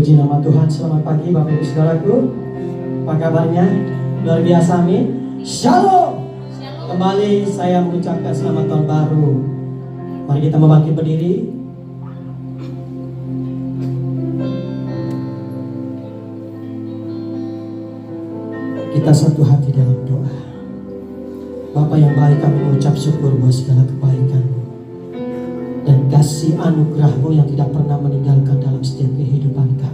Puji nama Tuhan. Selamat pagi Bapak Ibu Saudaraku. Apa kabarnya? Luar biasa, amin. Shalom. Kembali saya mengucapkan selamat tahun baru. Mari kita membangkit berdiri. Kita satu hati dalam doa. Bapa yang baik, kami mengucap syukur buat segala kebaikan-Mu dan kasih anugerah-Mu yang tidak pernah meninggalkan dalam setiap kehidupan kami.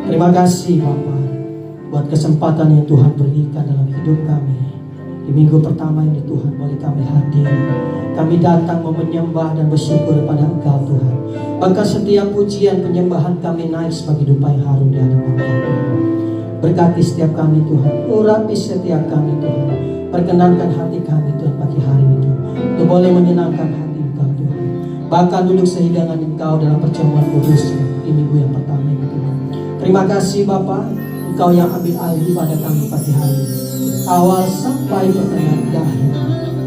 Terima kasih Bapa buat kesempatan yang Tuhan berikan dalam hidup kami. Di minggu pertama ini Tuhan, boleh kami hadir. Kami datang menyembah dan bersyukur kepada Engkau Tuhan. Maka setiap pujian penyembahan kami naik sebagai dupa yang harum di hadapan Kau. Berkati setiap kami Tuhan, urapi setiap kami Tuhan. Perkenankan hati kami Tuhan pagi hari ini Tuhan, untuk boleh menyenangkan hati Engkau Tuhan. Bahkan duduk sehidangan Engkau dalam perjamuan kudus di minggu yang pertama ini Tuhan. Terima kasih Bapa, Engkau yang ambil alih pada kami pagi hari ini, awal sampai pertengahan akhir.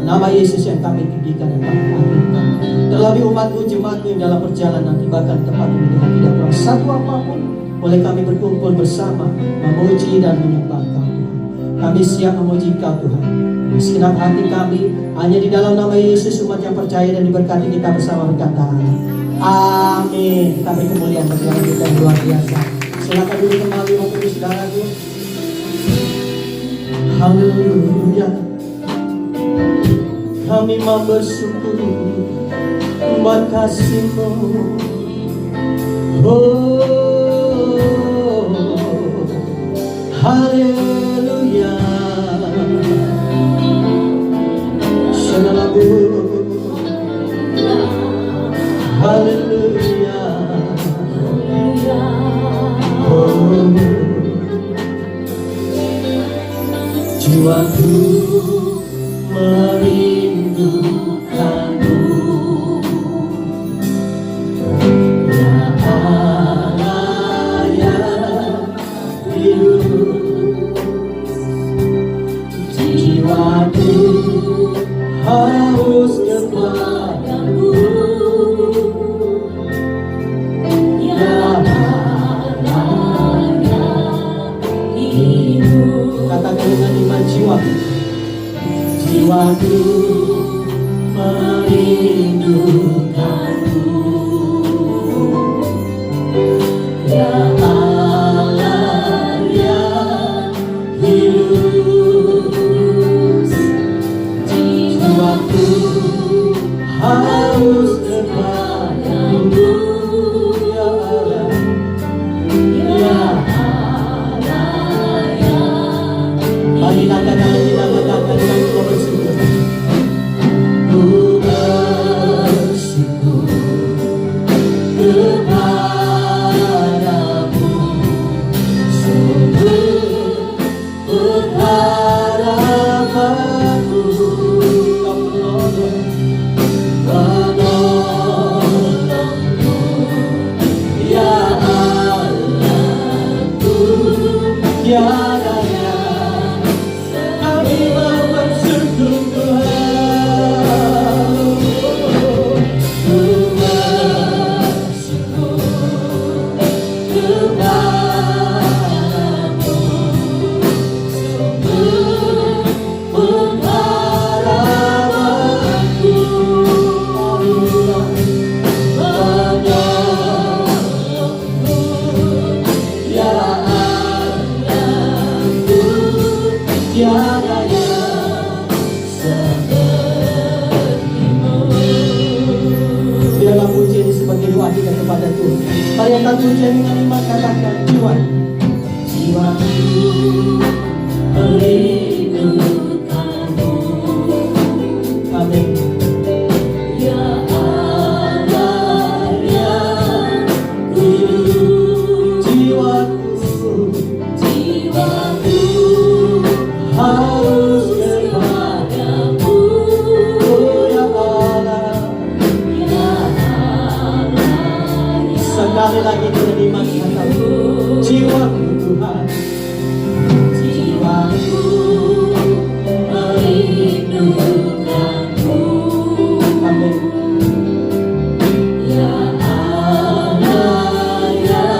Nama Yesus yang kami tinggikan dan kami agungkan. Terlebih umat-Mu, jemaat-Mu yang dalam perjalanan tibakan tempat ini dengan tidak kurang satu apapun, boleh kami berkumpul bersama memuji dan menyembah Kau Tuhan. Kami siap memuji Kau Tuhan. Segenap hati kami hanya di dalam nama Yesus, umat yang percaya dan diberkati kita bersama berkata amin. Kita beri kemuliaan bagi Allah kita yang luar biasa. Silakan dulu kembali Bapak Ibu Saudaraku. Haleluya. Kami mau bersyukur buat kasih-Mu. Oh, haleluya. Shalalabu. Haleluya. Oh, jiwaku merindukan-Mu, ya Allah ya hidup. Jiwaku haus kepadamu, ya Allah ya hidup. Katakan dengan iman, jiwaku merindukan-Mu, ya Allah ya hidup. Jiwaku haus kepadamu, ya Allah ya Allah ya. Bagi katakan dengan kau bersyukur. Ku bersyukur kepadamu, sungguh berharapanku. Penolongku, ya Allahku, tiada yang kami mau bersyukur Tuhan. Ku bersyukur kepadamu, sungguh pengharapanku. Penolongku, ya Allahku, tiada yang seperti-Mu. Biarlah puji ini sebagai doa kita kepada Tuhan. Mari kita puji dengan iman, katakan jiwaku merindukan-Mu. Amin. Ya Allah ya hidup. Jiwaku haus kepadamu, ya Allah ya Allah. Sekali lagi kita iman, katakan jiwaku Tuhan, jiwaku merindukan-Mu. Amin. Ya Allah ya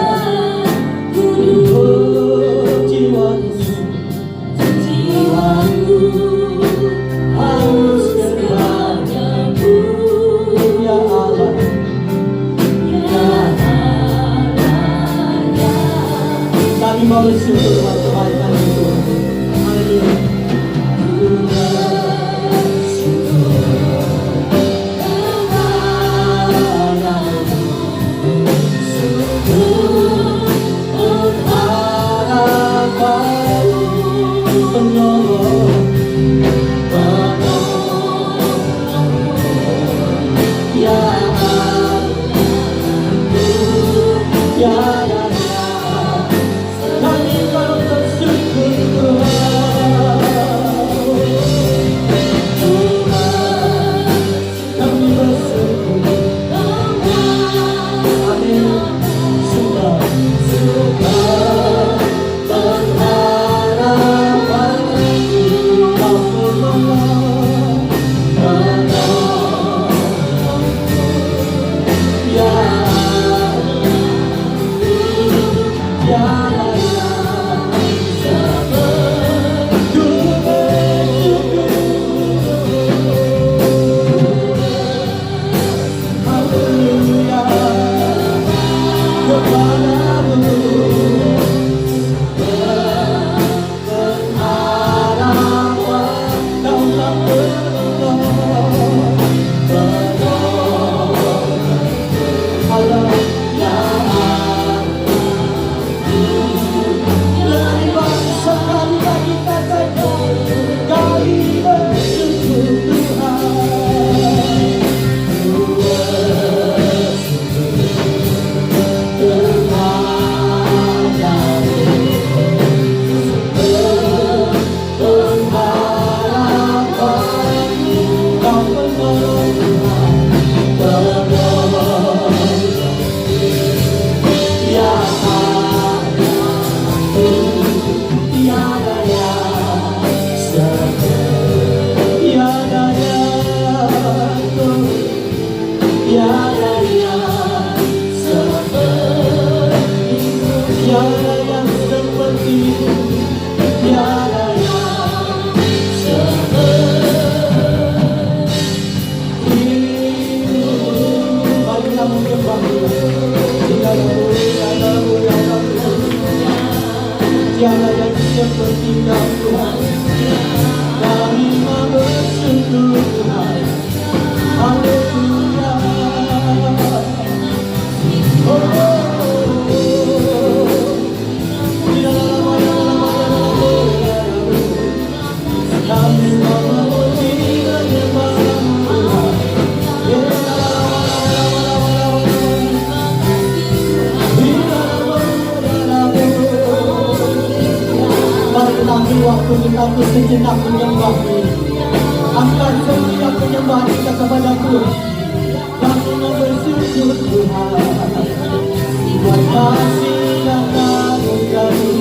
satu sejenak menyembah-Mu. Angkat setiap penyembahan kita kepada-Mu. Kami mau bersyukur Tuhan buat kasih yang Kau beri.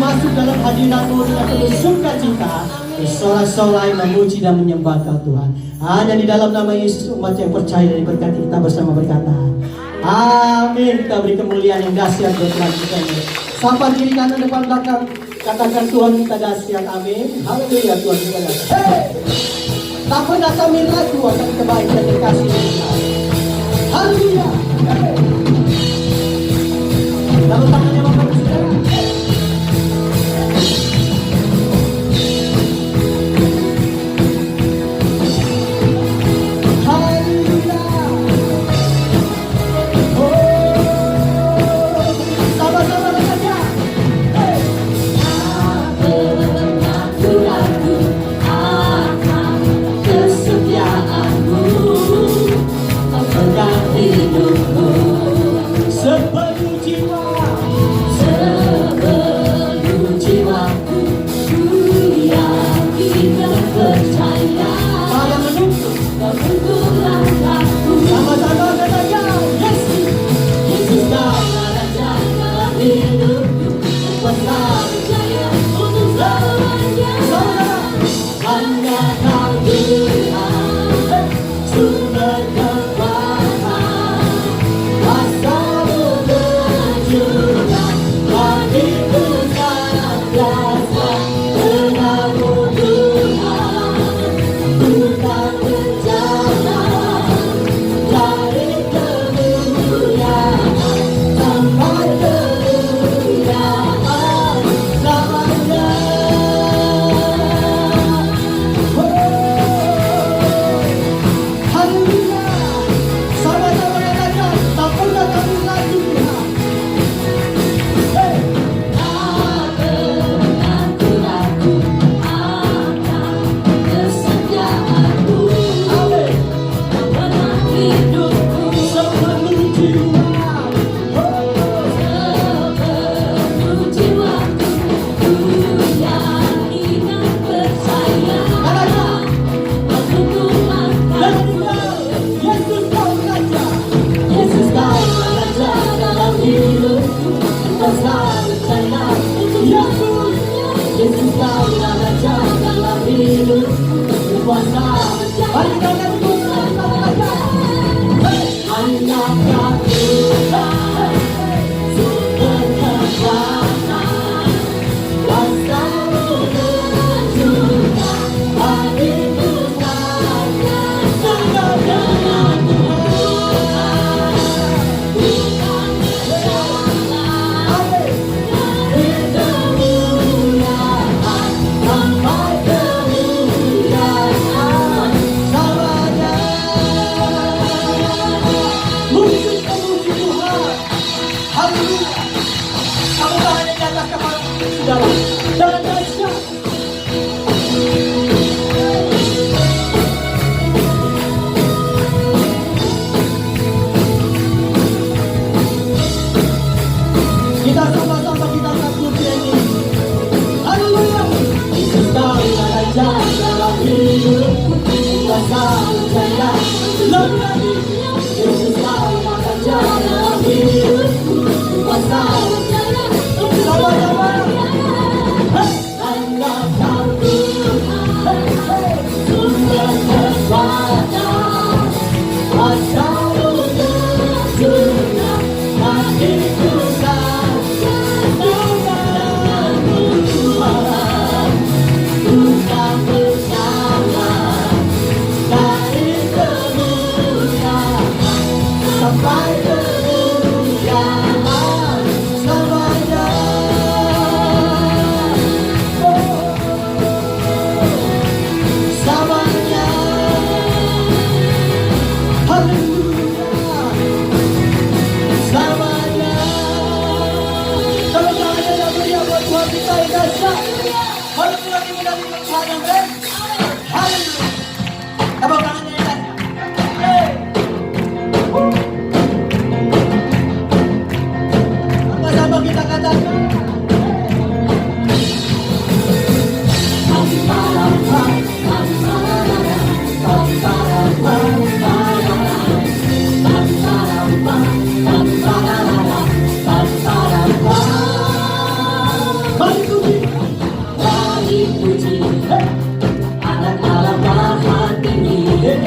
Masuk dalam hadirat-Mu dengan penuh sukacita, bersorak-sorai memuji dan menyembah Kau Tuhan. Hanya di dalam nama Yesus umat yang percaya dan diberkati kita bersama berkata, amin. Kita beri kemuliaan yang dahsyat buat Tuhan kita. Sapa kiri kanan depan belakang, katakan Tuhan kita dahsyat, amin. Haleluya, Tuhan kita dahsyat. Hey! Tak pernah kami ragu akan kebaikan dan kasih Tuhan. Haleluya. Hey! Lalu tangannya Bapak Saudara. Mari kita angkat Tuhan, hanya Tuhan sumber kekuatan, kuasa juga bagi Tuhan. Sembah dengan Tuhan, bukan bersama kemuliaan sampai kemuliaan samanya. Musik memuji Tuhan, haleluya. Kamu hanya di atas kepala saudara, jangan dahsyat. Kita sama-sama kita angkat pujian ini. Haleluya. Yesus kau raja dalam hidupku, kuasa jaya lebih lagi. Yesus kau raja dalam hidupku, kuasa jaya. Sama-sama. Anggap kau Tuhan, sumber kekuatan, kuasa juga bagi Tuhan. Dengan Tuhan, bukan bersama dari kemuliaan sampai kemuliaan samanya. Samanya. Haleluya. Samanya. Kalau tangannya tak beriak buat Tuhan kita yang dahsyat. Haleluya, kita dari Tuhan yang keren. Haleluya. Tepuk tangannya yang dahsyat. Hey. Sama-sama kita katakan. Mari puji anak Allah Maha Tinggi.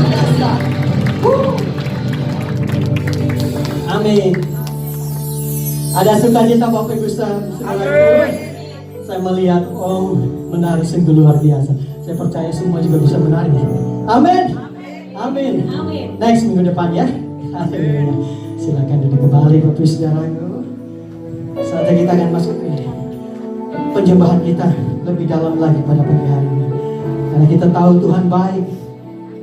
biasa. Amin. Ada sukacita Bapak Ibu Saudara. Saya melihat menari sungguh luar biasa. Saya percaya semua juga bisa menari. Amin. Amin. Next minggu depan ya. Haleluya. Silakan duduk kembali Bapak Ibu Saudaraku. Saatnya kita akan masuk ke penyembahan kita lebih dalam lagi pada pagi hari ini. Karena kita tahu Tuhan baik,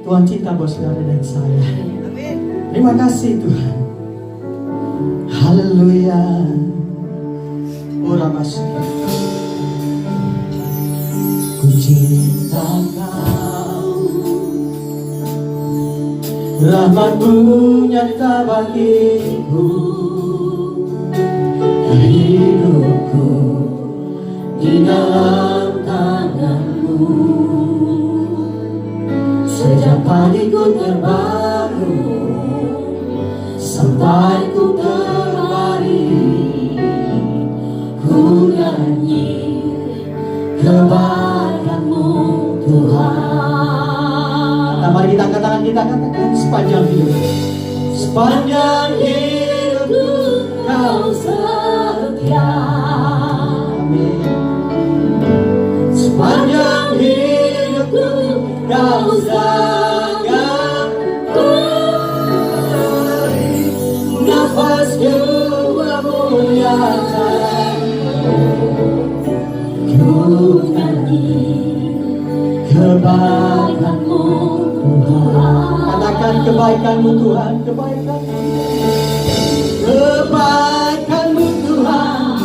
Tuhan cinta buat saudara dan saya. Terima kasih Tuhan. Haleluya. Ora masuk. Ku cinta Kau, rahmat-Mu nyata bagiku. Hidupku di dalam tangan-Mu, sejak pagiku terbaru sampai ku terlari, ku nyanyi kebaikan-Mu Tuhan. Nah, mari kita angkat tangan kita katakan sepanjang hidup. Sepanjang hidupku Kau setia. Amin. Sepanjang hidupku Kau sayangku. Nafasku memuliakan-Mu. Ku nyanyi kebaikan-Mu Tuhan. Katakan kebaikan-Mu Tuhan, kebaikan-Mu. Kebaikan-Mu Tuhan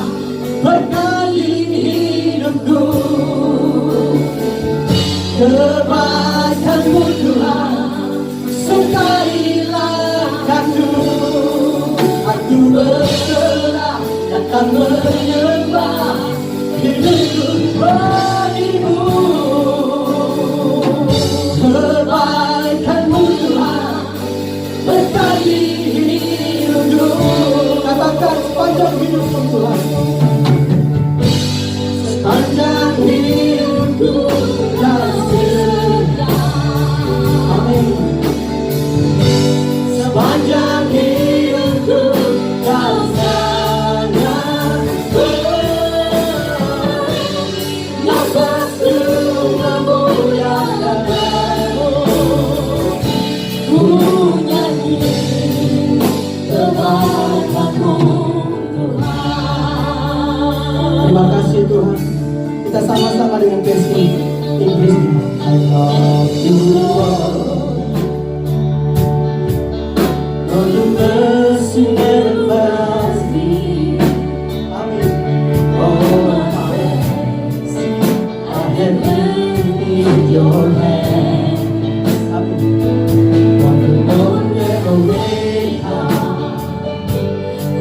berkali hidupku. Kebaikan-Mu Tuhan sertai langkahku. Aku berserah datang menyembah, hidupku bagi-Mu. Kebaikan-Mu Tuhan berkali hidupku. Katakan sepanjang hidupku Tuhan. Sepanjang hidupku Kau setia. Amin. Sepanjang hidupku Kau sayangku. Nafasku memuliakan-Mu. Ku nyanyi kebaikan-Mu Tuhan. Terima kasih Tuhan. Kita sama-sama dengan versi Inggris. I love you Lord, for your mercy never fails me. Amen. Oh, my hands I have laid in your hands. Amen. What the Lord never made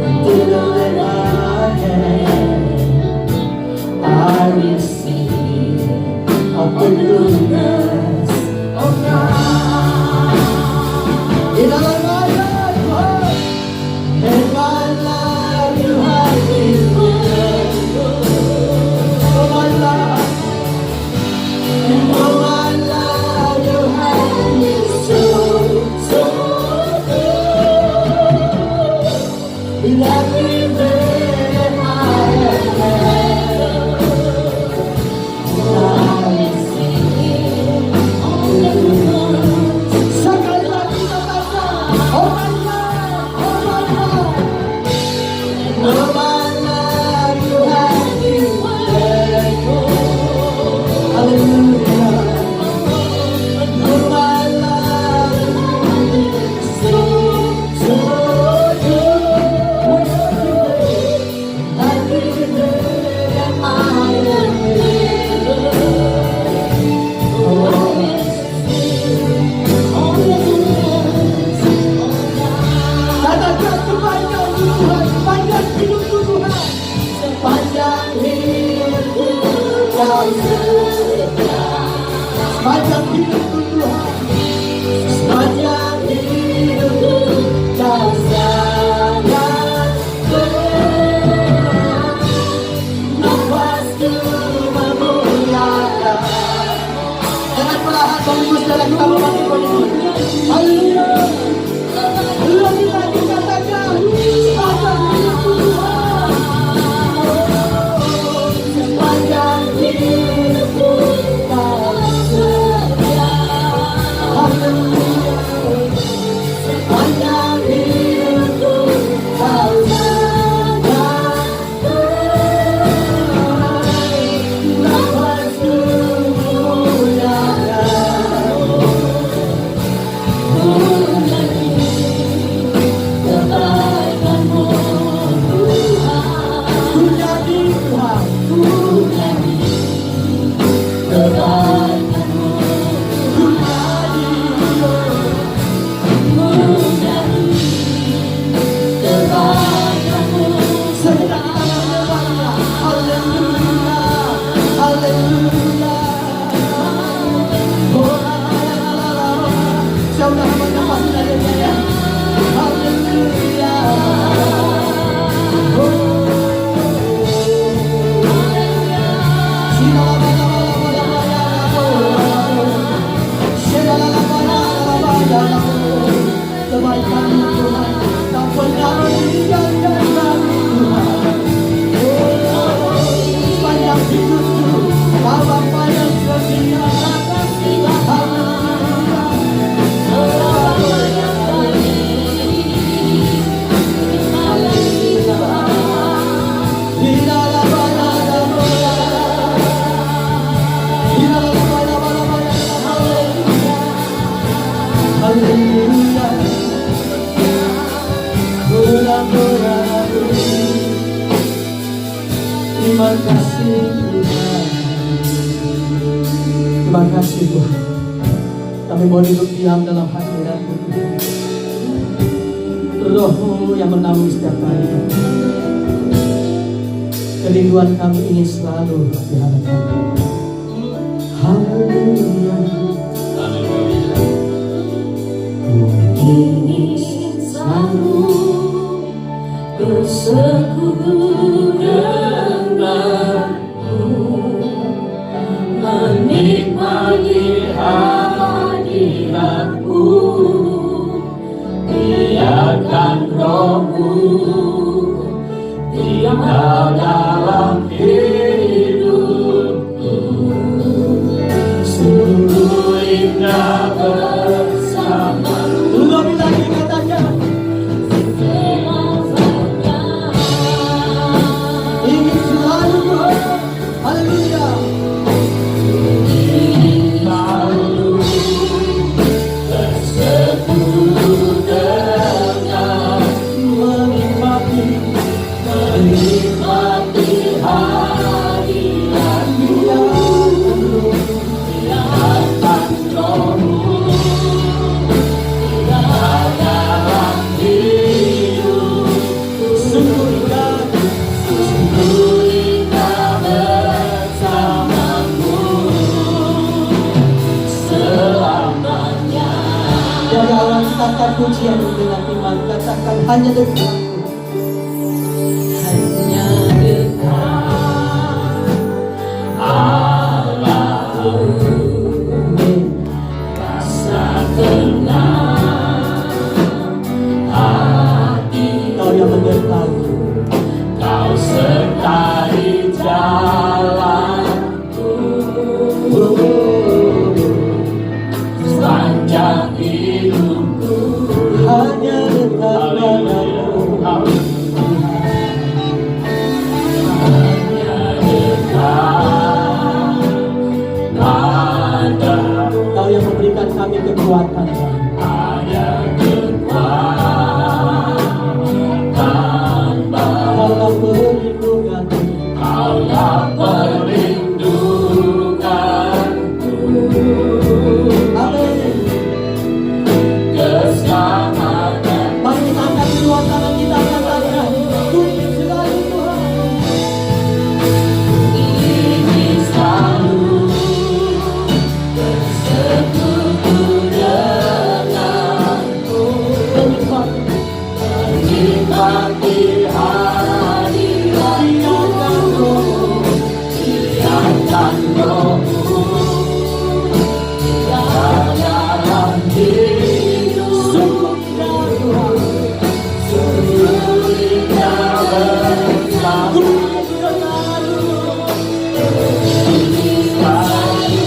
until the day I can, I will sing of the goodness of God. kebaikan Tuhan tak pernah meninggalkan kami Tuhan. Oh, sepanjang hidupku Bapa yang setia. Terima kasih Tuhan. Terima kasih Tuhan. Kami mau duduk diam dalam hadirat-Mu. Roh-Mu yang menaungi setiap hari. Kerinduan kami ingin selalu di hadapan-Mu. Haleluya. Ingin selalu bersekutu denganmu, menikmati hadirat-Mu, biarkan Roh-Mu tinggal dalam hidupku. Sungguh indah bersama-Mu. Lebih lagi katakan, ingin selalu Tuhan. Haleluya. ingin selalu bersekutu denganmu, Menikmati hadirat-Mu, biarkan Roh-Mu tinggal dalam hidupku. Sungguh indah bersama-Mu selamanya. dari awal kita akan pujian dengan iman. Katakan hanya dekat. Hanya dekat Allahku, rasa tenang hati. Kau yang menyertai. Kau sertai jalanku sepanjang hidupku. Hanya dekat padamu. Hanya dekat padamu. Kau yang memberikan kami kekuatan. Hanya kekuatan Kau yang perlindungan. Kaulah perlindunganku. Amin. Keselamatan Mari kita angkat kedua tangan kita, katakan puji selalu Tuhan. ingin selalu bersekutu denganmu, menikmati hadirat-Mu, biarkan Roh-Mu tinggal dalam hidupku. Sungguh indah bersama-Mu. Ingin selalu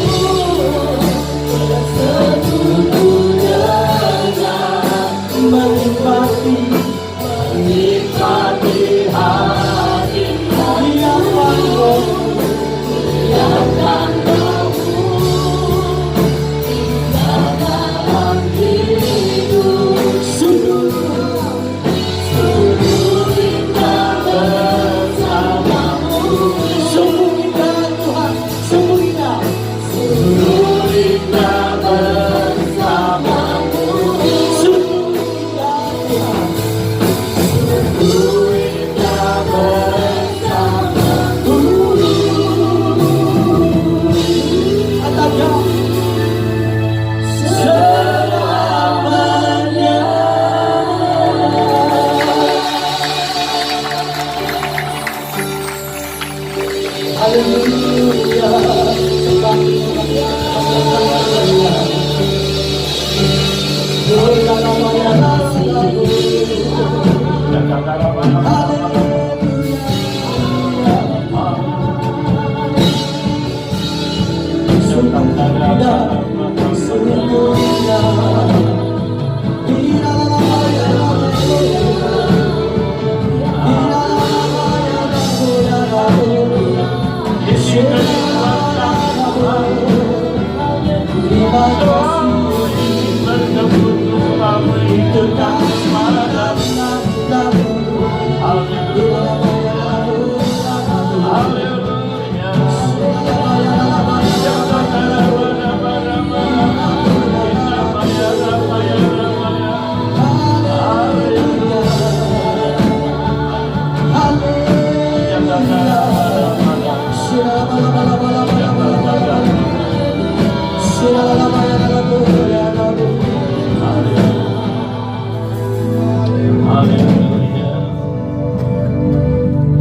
bersekutu denganmu, Menikmati menikmati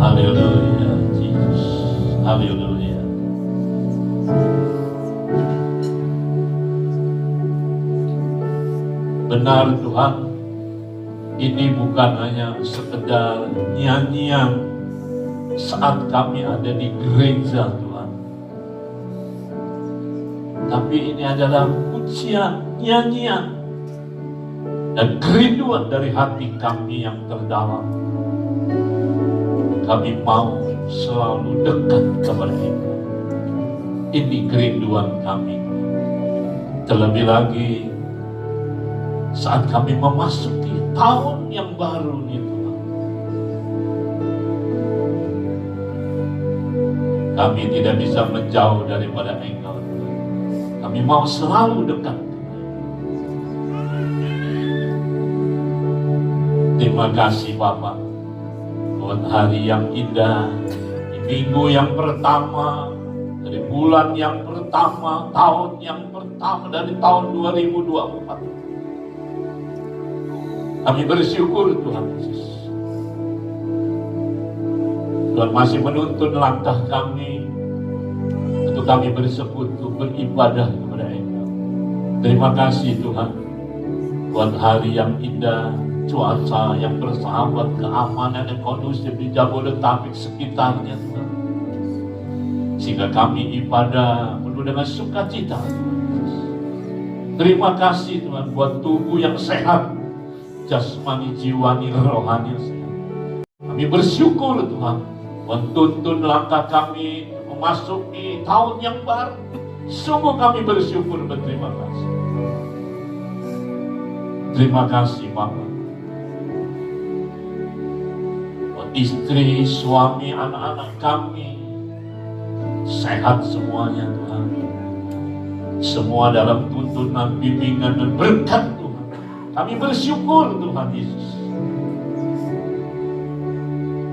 Haleluya, Jesus. Haleluya. Benar Tuhan, ini bukan hanya sekedar nyanyian saat kami ada di gereja Tuhan, tapi ini adalah pujian, nyanyian, dan kerinduan dari hati kami yang terdalam. Kami mau selalu dekat kepada Ibu. Ini kerinduan kami. Terlebih lagi saat kami memasuki tahun yang baru ini Tuhan. Kami tidak bisa menjauh daripada Engkau. Kami mau selalu dekat. Terima kasih Bapak buat hari yang indah, di minggu yang pertama, dari bulan yang pertama, tahun yang pertama dari tahun 2024. Kami bersyukur Tuhan Yesus. Tuhan masih menuntun langkah kami untuk kami bersekutu, beribadah kepada Engkau. Terima kasih Tuhan buat hari yang indah, cuaca yang bersahabat, keamanan yang kondusif di Jabodetabek sekitarnya Tuhan. Sehingga kami ibadah penuh dengan sukacita. Terima kasih Tuhan buat tubuh yang sehat, jasmani, jiwani, rohani yang sehat. Kami bersyukur Tuhan buat tuntun langkah kami memasuki tahun yang baru. Sungguh kami bersyukur, berterima kasih. Terima kasih Bapak. Istri, suami, anak-anak kami sehat semuanya Tuhan. Semua dalam tuntunan, bimbingan, dan berkat Tuhan. Kami bersyukur Tuhan Yesus.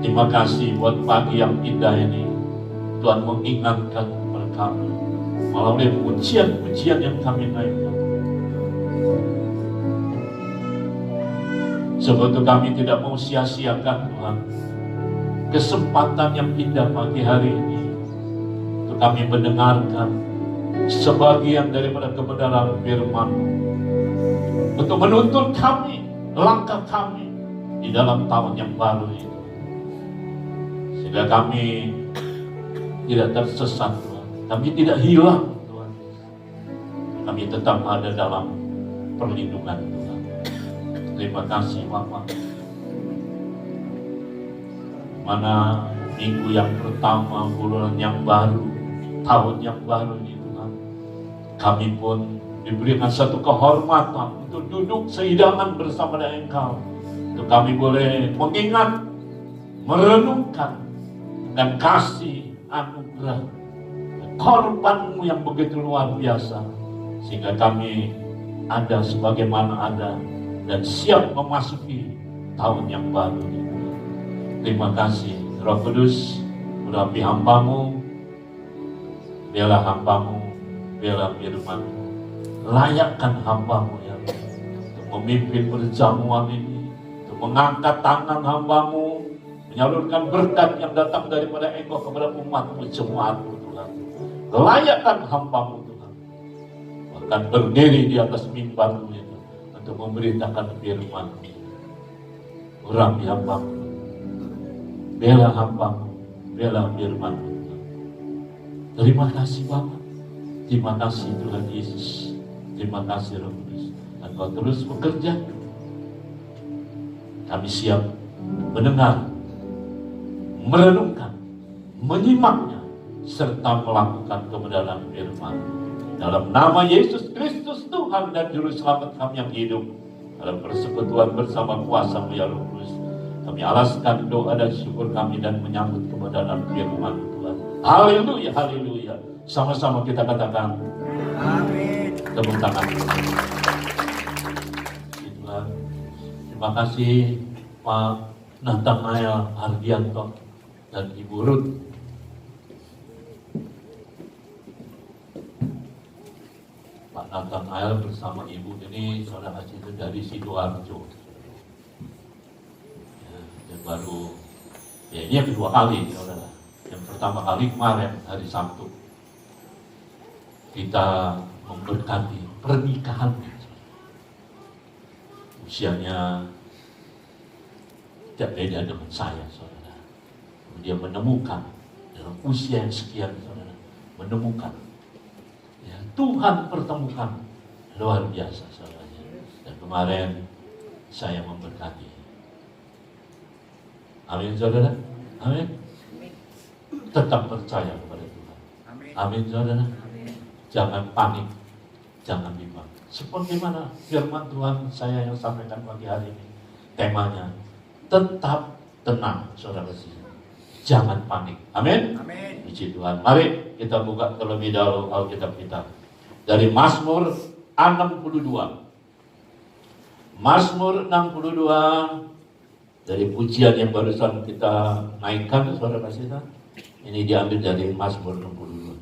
Terima kasih buat pagi yang indah ini. Tuhan mengingatkan kepada kami melalui pujian-pujian yang kami naikkan. Sebab itu kami tidak mau sia-siakan Tuhan kesempatan yang indah pagi hari ini untuk kami mendengarkan sebagian daripada kebenaran firman, untuk menuntun kami, langkah kami di dalam tahun yang baru ini, sehingga kami tidak tersesat Tuhan, kami tidak hilang Tuhan, kami tetap ada dalam perlindungan Tuhan. Terima kasih Bapak. Mana minggu yang pertama, bulan yang baru, tahun yang baru ini Tuhan, kami pun diberikan satu kehormatan untuk duduk sehidangan bersama dengan Engkau, untuk kami boleh mengingat, merenungkan dan kasih anugerah korban-Mu yang begitu luar biasa, sehingga kami ada sebagaimana ada dan siap memasuki tahun yang baru ini. Terima kasih Roh Kudus, urapi hamba-Mu, bela hamba-Mu, bela firman-Mu, layakkan hamba-Mu ya Allah, untuk memimpin perjamuan ini, untuk mengangkat tangan hamba-Mu, menyalurkan berkat yang datang daripada Engkau kepada umat-Mu, jemaat-Mu Tuhan. Layakkan hamba-Mu Tuhan, bahkan berdiri di atas mimbar-Mu itu, untuk memberitakan firman. Urapi hambamu, bela hambamu, bela firman. Terima kasih Bapa, terima kasih Tuhan Yesus, terima kasih Roh Kudus. Dan Kau terus bekerja. Kami siap mendengar, merenungkan, menyimaknya, serta melakukan kebenaran firman. Dalam nama Yesus Kristus Tuhan dan Juru Selamat kami yang hidup, dalam persekutuan bersama kuasa-Mu ya Roh Kudus, kami alaskan doa dan syukur kami dan menyambut kebenaran firman Tuhan. Haleluya, haleluya. Sama-sama kita katakan amin. Tepuk tangan. Tuhan, terima kasih Pak Nathanael Ardianto dan Ibu Ruth. Pak Nathanael bersama Ibu ini saudara itu dari Sidoarjo. Ya, dan baru, ya ini yang kedua kali saudara. Yang pertama kali kemarin hari Sabtu kita memberkati pernikahan. Usianya tidak beda dengan saya, saudara. Dia menemukan dalam usia yang sekian, saudara, menemukan. Ya, Tuhan pertemukan luar biasa, saudara. Dan kemarin saya memberkati. Amin, saudara. Amin. Tetap percaya kepada Tuhan. Amin, saudara. Jangan panik, jangan bimbang. Seperti mana firman Tuhan saya yang sampaikan pagi hari ini. Temanya, tetap tenang, saudara kasih. Jangan panik. Amin. Amin. Puji Tuhan. Mari kita buka terlebih dahulu Alkitab kita. Dari Mazmur 62. Mazmur 62. Dari pujian yang barusan kita naikkan, saudara kasih. Ini diambil dari Mazmur 62.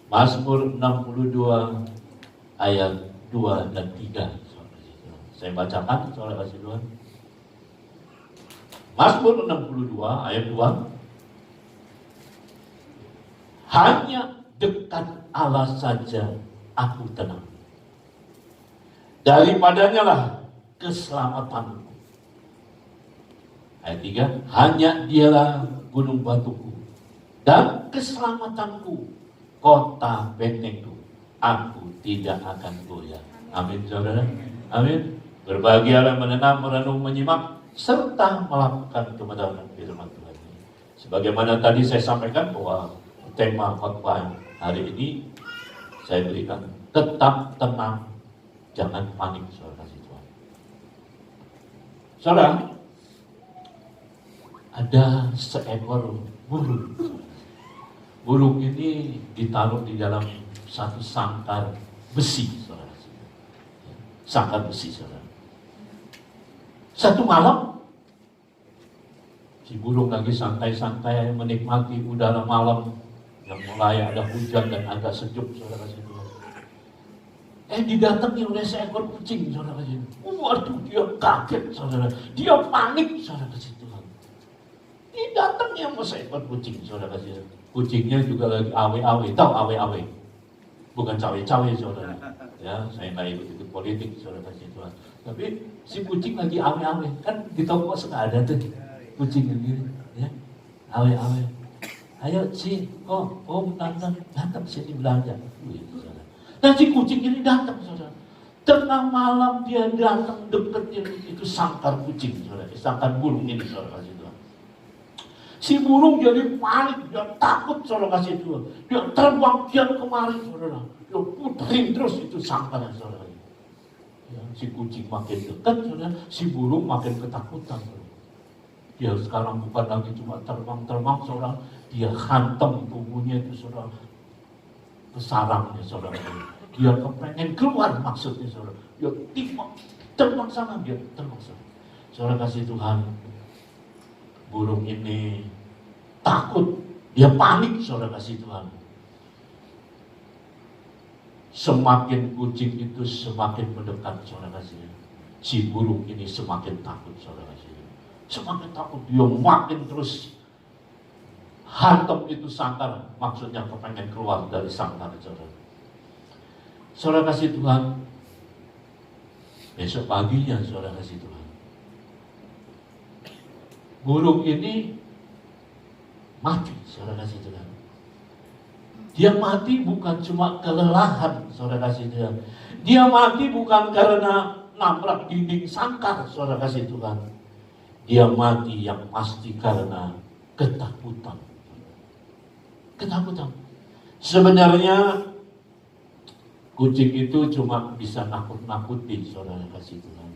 Mazmur 62 ayat 2 dan 3. Saya bacakan, saudara kasih Tuhan. Mazmur 62 ayat 2. Hanya dekat Allah saja aku tenang. Daripadanya lah keselamatanku. Ayat 3. Hanya dialah gunung batuku dan keselamatanku, kota bentengku. Aku tidak akan goyah. Amin, saudara. Amin. Berbahagialah menenang, merenung, menyimak, serta melakukan kebenaran firman Tuhan. Sebagaimana tadi saya sampaikan bahwa tema khotbah hari ini saya berikan tetap tenang, jangan panik, saudara Tuhan. Saudara, ada seekor burung. Burung ini ditaruh di dalam satu sangkar besi, saudara. Sangkar besi, saudara. Satu malam, si burung lagi santai-santai menikmati udara malam yang mulai ada hujan dan agak sejuk, saudara kasih Tuhan. Didatangi oleh seekor kucing, saudara kasih Tuhan. Waduh, dia kaget, saudara. Dia panik, saudara kasih Tuhan. Didatangi sama seekor kucing, saudara kasih Tuhan. Kucingnya juga lagi awe-awe, tahu awe-awe? Bukan cawe-cawe, saudara. Ya, saya nggak ikut politik, saudara kasih Tuhan. Tapi si kucing lagi awe-awe, kan di toko suka ada tuh kucing gitu, ya, awe-awe. Ayo si, datang sini belanja. Dan si kucing ini datang, saudara. Tengah malam dia datang deketin itu sangkar kucing, saudara, sangkar burung ini, saudara kasih Tuhan. Si burung jadi panik, dia takut, saudara kasih Tuhan. Dia terbang kian kemari, saudara. Dia puterin terus itu sangkarnya, saudara. Ya, si kucing makin dekat, saudara, si burung makin ketakutan. Dia sekarang bukan lagi cuma terbang-terbang, saudara. Dia hantam tubuhnya itu, saudara, ke sarangnya, saudara. Dia kepengen keluar maksudnya, saudara. Dia terbang sana, dia terbang sana. Saudara kasih Tuhan, burung ini takut, dia panik, saudara kasih Tuhan. Semakin kucing itu semakin mendekat, saudara kasih. Si burung ini semakin takut, saudara kasih. Semakin takut, dia makin terus hantam itu sangkar. Maksudnya kepengen keluar dari sangkar, saudara. Saudara kasih Tuhan, Besok paginya, saudara kasih Tuhan, burung ini mati, saudara kasih Tuhan. Dia mati bukan cuma kelelahan, saudara kasih Tuhan. Dia mati bukan karena nabrak dinding sangkar, saudara kasih Tuhan. Dia mati yang pasti karena ketakutan. Ketakutan. Sebenarnya kucing itu cuma bisa nakut-nakutin, saudara kasih Tuhan.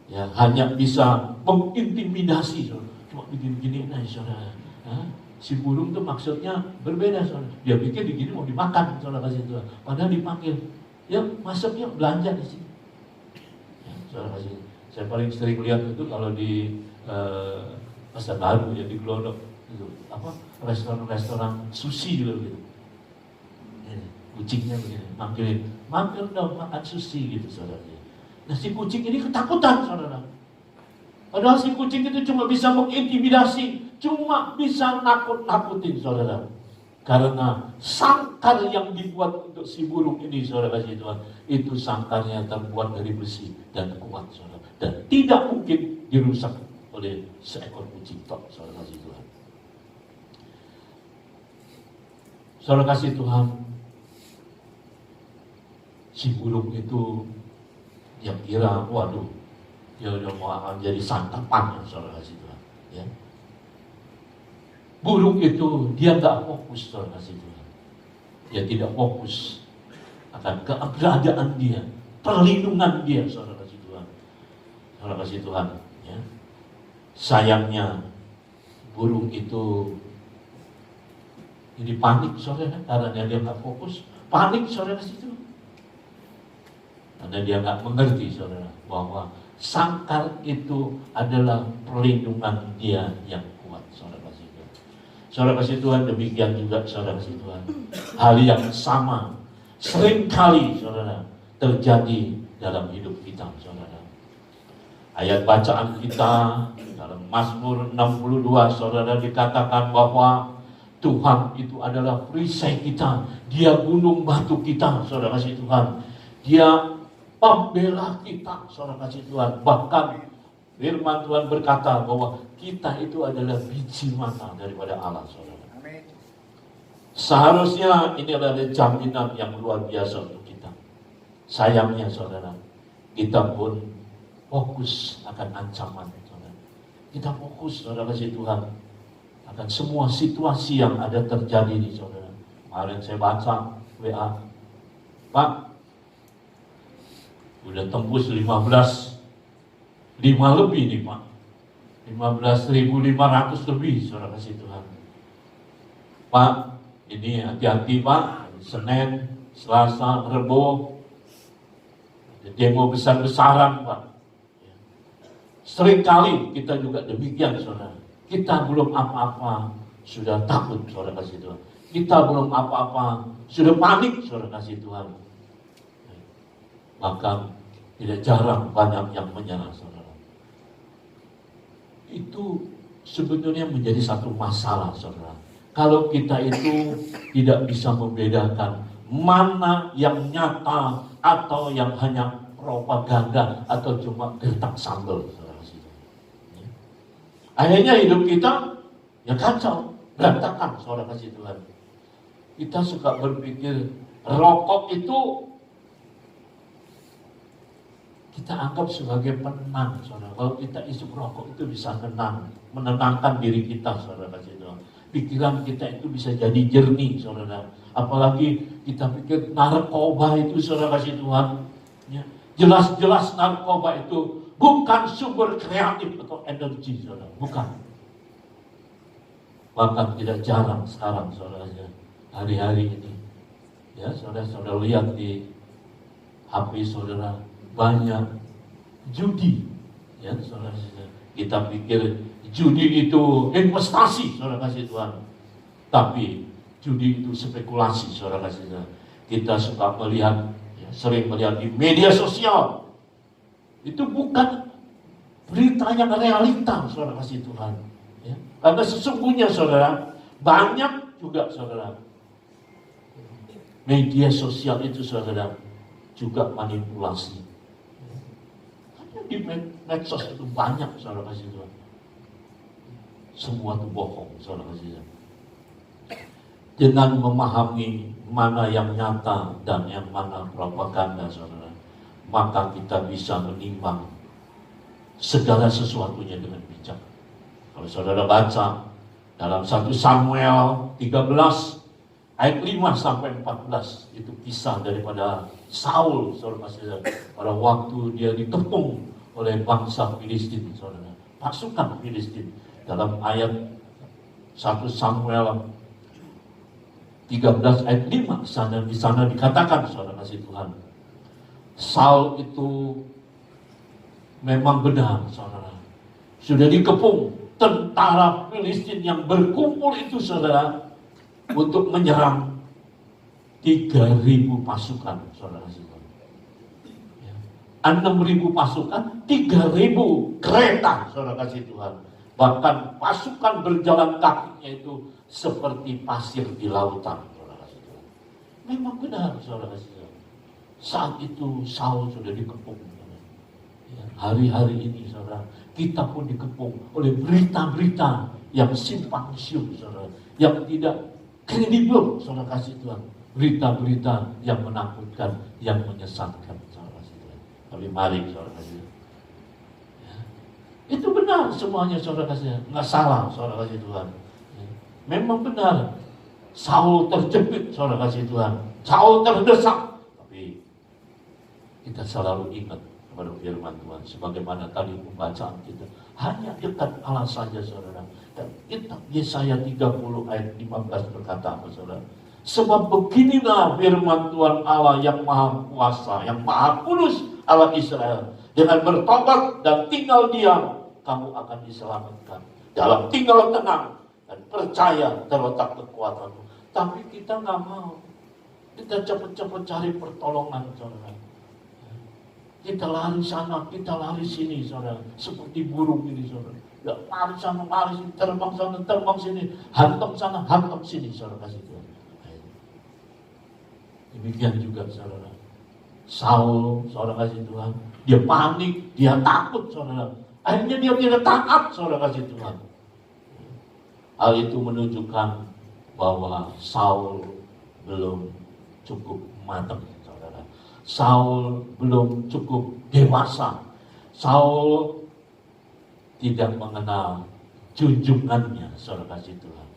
Ya, hanya bisa mengintimidasi, saudara. Cuma begini-gini aja, saudara. Si burung tuh maksudnya berbeda, saudara. Dia pikir digini mau dimakan, saudara kasih Tuhan. Padahal dipanggil, ya masuknya belanja di sini. Ya, saudara kasih. Saya paling sering lihat itu kalau di Pasar Baru, ya di Glodok itu apa, restoran sushi gitu. Ya, kucingnya begini, mampir dong makan sushi gitu, saudara. Nah, si kucing ini ketakutan, saudara. Padahal si kucing itu cuma bisa mengintimidasi, cuma bisa nakut-nakutin, saudara. Karena sangkar yang dibuat untuk si burung ini, saudara kasih Tuhan, itu sangkarnya terbuat dari besi dan kuat, saudara. Dan tidak mungkin dirusak oleh seekor kucing tok, saudara kasih Tuhan. Saudara kasih Tuhan, si burung itu yang kira, waduh, dia udah mau akan jadi santapan, saudara kasih Tuhan. Ya. Burung itu dia nggak fokus, saudara kasih Tuhan. Dia tidak fokus akan keberadaan dia, perlindungan dia, saudara kasih Tuhan. Saudara kasih Tuhan. Ya. Sayangnya burung itu jadi panik, saudara, karena dia nggak fokus. Panik, saudara kasih Tuhan. Karena dia nggak mengerti, saudara, bahwa sangkar itu adalah perlindungan dia yang kuat, saudara kasih Tuhan. Saudara kasih Tuhan, demikian juga, saudara kasih Tuhan. Hal yang sama seringkali, saudara, terjadi dalam hidup kita, saudara. Ayat bacaan kita dalam Mazmur 62, saudara, dikatakan bahwa Tuhan itu adalah perisai kita, Dia gunung batu kita, saudara kasih Tuhan. Dia pembela kita, saudara kasih Tuhan. Bahkan firman Tuhan berkata bahwa kita itu adalah biji mata daripada Allah, saudara. Amin. Seharusnya ini adalah jaminan yang luar biasa untuk kita. Sayangnya, saudara, kita pun fokus akan ancaman, saudara. Kita fokus, saudara kasih Tuhan, akan semua situasi yang ada terjadi nih, saudara. Kemarin saya baca WA, Pak, udah tembus 5 lebih nih, Pak. 15.500 lebih, saudara kasih Tuhan. Pak, ini hati-hati, Pak. Senin, Selasa, Rebo, demo besar-besaran, Pak. Seringkali kita juga demikian, saudara. Kita belum apa-apa sudah takut, saudara kasih Tuhan. Kita belum apa-apa sudah panik, saudara kasih Tuhan. Bahkan tidak jarang banyak yang menyerah, saudara. Itu sebetulnya menjadi satu masalah, saudara. Kalau kita itu tidak bisa membedakan mana yang nyata atau yang hanya propaganda atau cuma gertak sambal, saudara. Akhirnya hidup kita ya kacau, berantakan, saudara kasih Tuhan. Kita suka berpikir rokok itu kita anggap sebagai penenang, saudara. Kalau kita isuk rokok itu bisa menenangkan diri kita, saudara kasih Tuhan. Pikiran kita itu bisa jadi jernih, saudara. Apalagi kita pikir narkoba itu, saudara kasih Tuhan, ya, jelas-jelas narkoba itu bukan sumber kreatif atau energi, saudara. Bukan. Bahkan tidak jarang sekarang, saudara, hari-hari ini, ya, saudara lihat di HP saudara banyak judi, ya, saudara. Kita pikir judi itu investasi, saudara kasih Tuhan. Tapi judi itu spekulasi, saudara kasih Tuhan. Kita suka melihat, ya, sering melihat di media sosial. Itu bukan berita yang realita, saudara kasih Tuhan. Ya. Karena sesungguhnya, saudara, banyak juga, saudara, media sosial itu, saudara, juga manipulasi. di medsos itu banyak, saudara kasih Tuhan. Semua itu bohong, saudara kasih Tuhan. Dengan memahami mana yang nyata dan yang mana propaganda, saudara, maka kita bisa menimbang segala sesuatunya dengan bijak. Kalau saudara baca dalam 1 Samuel 13 ayat 5 sampai 14, itu kisah daripada Saul, saudara kasih, pada waktu dia dikepung oleh bangsa Filistin, saudara, pasukan Filistin. Dalam ayat 1 Samuel 13 ayat 5 di sana dikatakan, saudara kasih Tuhan, Saul itu memang benar, saudara, sudah dikepung tentara Filistin yang berkumpul itu, saudara, untuk menyerang 3.000 pasukan, saudara kasih Tuhan. 6.000 pasukan, 3.000 kereta, saudara kasih Tuhan. Bahkan pasukan berjalan kakinya itu seperti pasir di lautan, saudara kasih Tuhan. Memang benar, saudara kasih Tuhan. Saat itu Saul sudah dikepung. Hari-hari ini, saudara, kita pun dikepung oleh berita-berita yang simpang siur, saudara, yang tidak kredibel, saudara kasih Tuhan. Berita-berita yang menakutkan, yang menyesatkan, saudara kasih Tuhan. Tapi mari, saudara kasih Tuhan, itu benar semuanya, saudara kasih, nggak salah, saudara kasih Tuhan. Memang benar, Saul terjepit, saudara kasih Tuhan, Saul terdesak. Tapi kita selalu ingat kepada firman Tuhan, sebagaimana tadi pembacaan kita, hanya dekat Allah saja, saudara. Dan kitab Yesaya 30 ayat 15 berkata apa, saudara? Sebab beginilah firman Tuhan Allah yang maha kuasa, yang maha kudus, Allah Israel. Dengan bertobat dan tinggal diam, kamu akan diselamatkan. Dalam tinggal tenang dan percaya terletak kekuatanmu. Tapi kita nggak mau. Kita cepat-cepat cari pertolongan, saudara. Kita lari sana, kita lari sini, saudara. Seperti burung ini, saudara. Ya, lari sana, lari sini, terbang sana, terbang sini, hantam sana, hantam sini, saudara kasih Tuhan. Demikian juga, saudara. Saul, saudara kasih Tuhan, dia panik, dia takut, saudara. Akhirnya dia tidak taat, saudara kasih Tuhan. Hal itu menunjukkan bahwa Saul belum cukup matang, saudara. Saul belum cukup dewasa. Saul tidak mengenal junjungannya, saudara kasih Tuhan.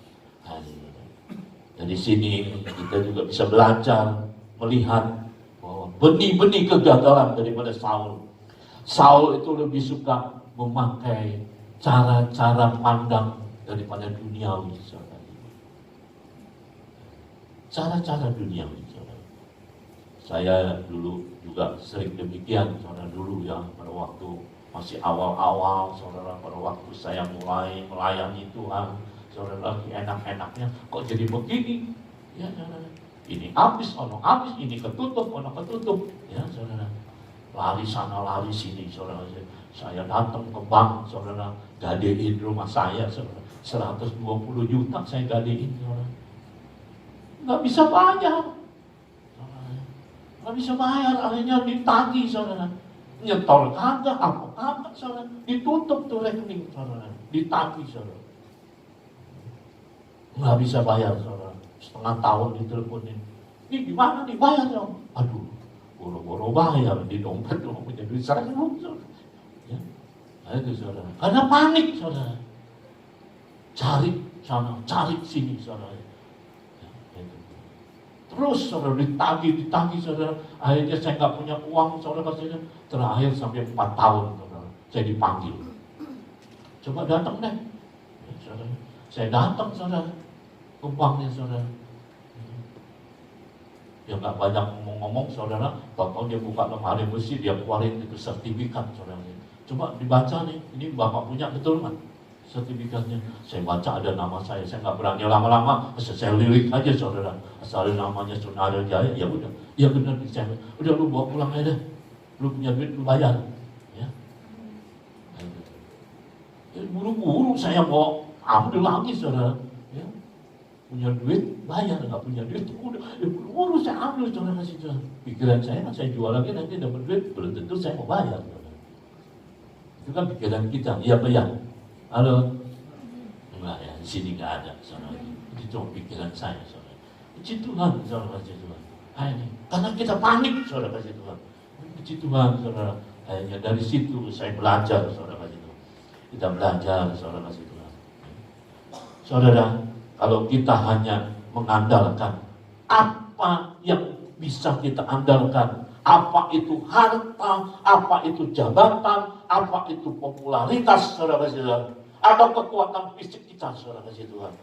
Dari sini kita juga bisa belajar, melihat bahwa benih-benih kegagalan daripada Saul. Saul itu lebih suka memakai cara-cara pandang daripada duniawi, saudara. Cara-cara duniawi, saudara. Saya dulu juga sering demikian, saudara, dulu ya, pada waktu masih awal-awal, saudara, pada waktu saya mulai melayani Tuhan, saudara, lagi enak-enaknya, kok jadi begini? Ya, saudara. Ini habis, ono habis, ini ketutup, ono ketutup, ya, saudara. Lari sana, lari sini, saudara. Saya datang ke bank, saudara, gadein rumah saya, saudara. 120 juta saya gadein, saudara. Nggak bisa bayar, saudara. Nggak bisa bayar, akhirnya ditagih, saudara. Nyetor kagak, apa kagak, saudara. Ditutup tuh rekening, saudara. Ditagih, saudara. Nggak bisa bayar, saudara. Setengah tahun diteleponin. Ini gimana nih, bayar dong? Aduh, boro-boro bayar, di dompet cuma punya duit 100, saudara. Ya, itu, saudara. Karena panik, saudara. Cari sana, cari sini, saudara. Ya, itu. Terus, saudara, ditagih, saudara. Akhirnya saya nggak punya uang, saudara. Terakhir sampai 4 tahun, saudara. Saya dipanggil. Coba datang deh, ya, saudara. Saya datang, saudara, ke banknya, saudara. Dia nggak banyak ngomong-ngomong, saudara. Tahu dia buka lemari besi, dia keluarin itu sertifikat, saudara. Coba dibaca nih, ini bapak punya betul kan sertifikatnya? Saya baca ada nama saya nggak berani lama-lama, saya lirik aja, saudara. Asal namanya Saudara Jaya, ya udah, ya benar, saya udah, lu bawa pulang aja deh, lu punya duit lu bayar, ya. Buru-buru saya mau ambil lagi, saudara. Ya. Punya duit bayar, nggak punya duit udah, buru-buru saya ambil, saudara kasih Tuhan. Pikiran saya, saya jual lagi nanti dapat duit, belum tentu saya mau bayar, saudara. Itu kan pikiran kita, iya Pak ya? Halo? Enggak ya, di sini nggak ada, saudara. Itu cuma pikiran saya, saudara. Puji Tuhan, saudara, puji Tuhan. Ini, karena kita panik, saudara, puji Tuhan. Puji Tuhan, saudara. Akhirnya dari situ saya belajar, saudara, puji Tuhan. Kita belajar, saudara, puji Tuhan. Saudara, kalau kita hanya mengandalkan apa yang bisa kita andalkan, apa itu harta, apa itu jabatan, apa itu popularitas, saudara-saudara, atau kekuatan fisik kita, saudara-saudara Tuhan,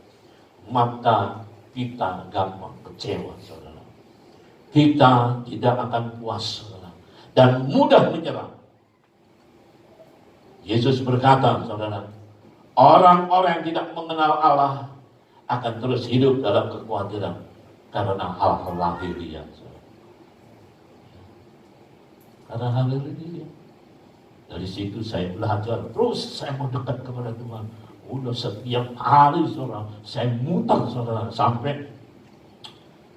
maka kita gampang kecewa, saudara. Kita tidak akan puas, saudara, dan mudah menyerah. Yesus berkata, saudara, orang-orang yang tidak mengenal Allah akan terus hidup dalam kekhawatiran karena hal-hal lahiriah, saudara. Karena hal ini dari situ saya belajar terus, saya mau dekat kepada Tuhan. Udah setiap hari, saudara, saya muter, saudara, sampai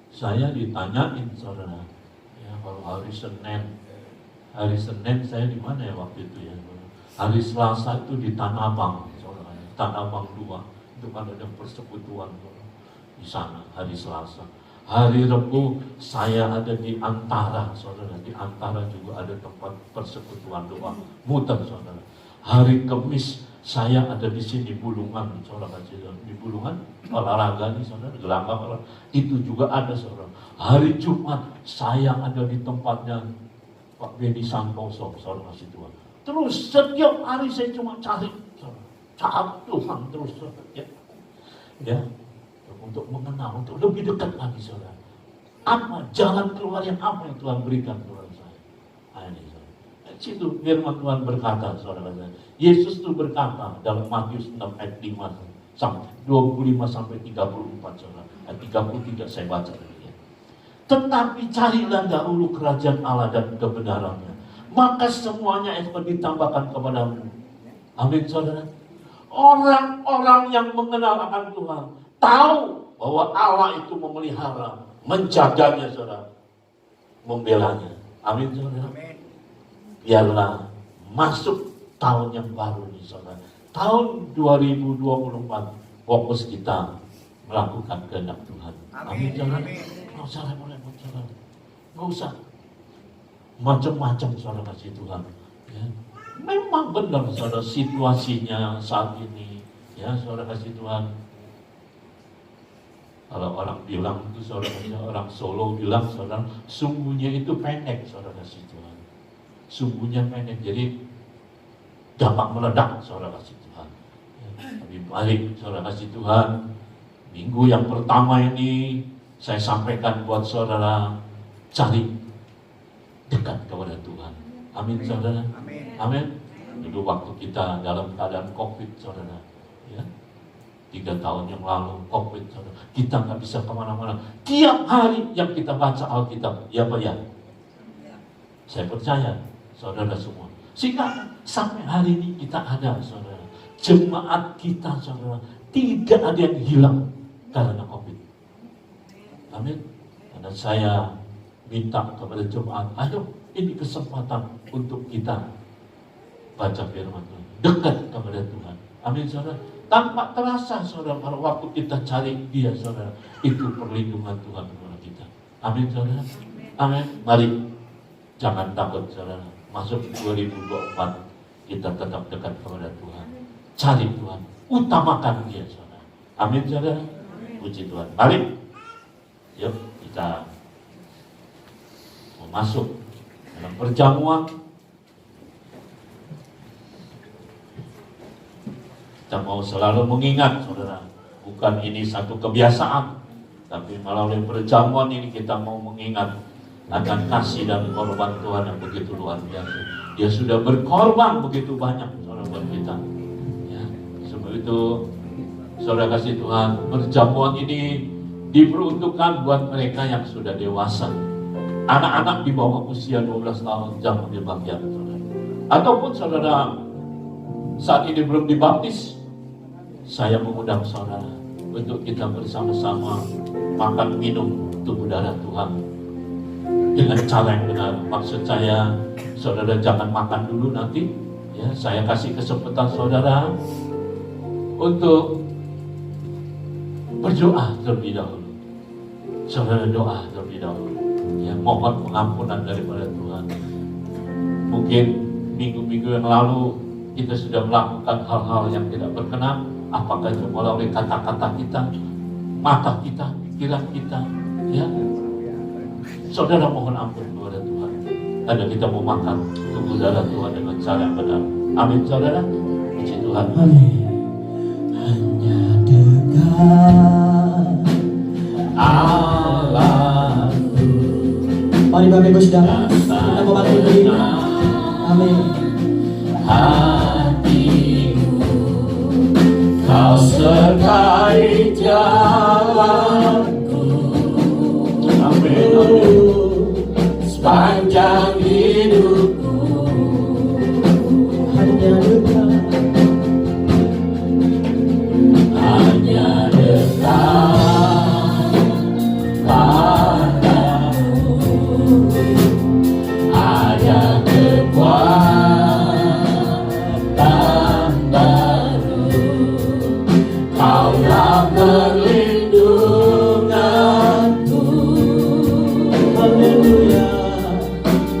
saya ditanyain, saudara, ya kalau hari Senin saya di mana ya waktu itu ya? Hari Selasa itu di Tanah Abang, saudara, Tanah Abang 2, itu kan ada persekutuan, saudara, di sana hari Selasa. Hari Rabu saya ada di Antara, saudara. Di Antara juga ada tempat persekutuan doa. Muter, saudara. Hari Kamis saya ada di sini Bulungan, saudara. Di Bulungan olahraga nih, saudara. Gelanggang olahraga. Itu juga ada, saudara. Hari Jumat saya ada di tempatnya Pak Beni Santoso, saudara Tuhan. Terus setiap hari saya cuma cari, saudara. Cari Tuhan terus, saudara. Ya. Untuk mengenal, untuk lebih dekat lagi, saudara. Apa jalan keluar yang apa yang Tuhan berikan kepada saya? Ini, saudara. Situ firman Tuhan berkata, saudara. Yesus itu berkata dalam Matius 6 ayat 5 sampai 25 sampai 34, saudara. Ayat 33 saya baca lagi. Tetapi carilah dahulu kerajaan Allah dan kebenarannya, maka semuanya akan ditambahkan kepadamu. Amin, saudara. Orang-orang yang mengenal akan Tuhan tahu bahwa Allah itu memelihara, menjaganya, saudara, membelanya. Amin, saudara. Biarlah masuk tahun yang baru ini, saudara. Tahun 2024, fokus kita melakukan kehendak Tuhan. Amin, saudara. Nggak usah repot-repot, saudara. Nggak usah macam-macam, saudara, kasih Tuhan. Ya. Memang benar, saudara, situasinya saat ini, ya, saudara, kasih Tuhan. Kalau orang bilang itu, saudara, orang Solo bilang, saudara, sumbunya itu pendek, saudara, kasih Tuhan. Sumbunya pendek, jadi dapat meledak, saudara, kasih Tuhan. Tapi balik, saudara, kasih Tuhan. Minggu yang pertama ini saya sampaikan buat saudara, cari dekat kepada Tuhan. Amin, saudara. Amin. Dulu waktu kita dalam keadaan COVID, saudara, ya, 3 tahun yang lalu COVID, saudara, kita nggak bisa kemana-mana. Tiap hari yang kita baca Alkitab, ya Pak ya. Saya percaya, saudara semua. Sehingga sampai hari ini kita ada, saudara. Jemaat kita, saudara, tidak ada yang hilang karena COVID. Amin. Karena saya minta kepada jemaat, ayo ini kesempatan untuk kita baca firman Tuhan, dekat kepada Tuhan. Amin, saudara. Tanpa terasa, saudara, kalau waktu kita cari Dia, saudara, itu perlindungan Tuhan kepada kita. Amin, saudara. Amin. Mari, jangan takut, saudara. Masuk 2024, kita tetap dekat kepada Tuhan. Cari Tuhan, utamakan Dia, saudara. Amin, saudara. Puji Tuhan. Mari, yuk kita masuk dalam perjamuan. Kita mau selalu mengingat, saudara, bukan ini satu kebiasaan, tapi melalui perjamuan ini kita mau mengingat akan kasih dan korban Tuhan yang begitu luar biasa. Dia sudah berkorban begitu banyak, saudara, buat kita. Ya, sebab itu, saudara kasih Tuhan, perjamuan ini diperuntukkan buat mereka yang sudah dewasa. Anak-anak di bawah usia 12 tahun jangan ambil bagian, saudara. Ataupun saudara saat ini belum dibaptis, saya mengundang saudara untuk kita bersama-sama makan minum tubuh darah Tuhan dengan cara yang benar. Maksud saya, saudara jangan makan dulu nanti, Ya, saya kasih kesempatan saudara untuk berdoa terlebih dahulu. Saudara doa terlebih dahulu. Ya, mohon pengampunan daripada Tuhan. Mungkin minggu-minggu yang lalu kita sudah melakukan hal-hal yang tidak berkenan. Apakah itu melalui kata-kata kita, mata kita, pikiran kita, ya. Saudara mohon ampun kepada Tuhan. Karena kita mau makan tubuh darah Tuhan dengan cara yang benar. Amin, saudara. Puji Tuhan. Amin. Hanya dekat Allahku. Mari Bapak Ibu Saudara, kita membantu berdiri. Amin. Hatiku, kau sertai jalanku. Amin. Sepanjang hidupku, Hanya dekat, hanya dekat padamu. Ada kekuatan baru. Kaulah perlindunganku. haleluya.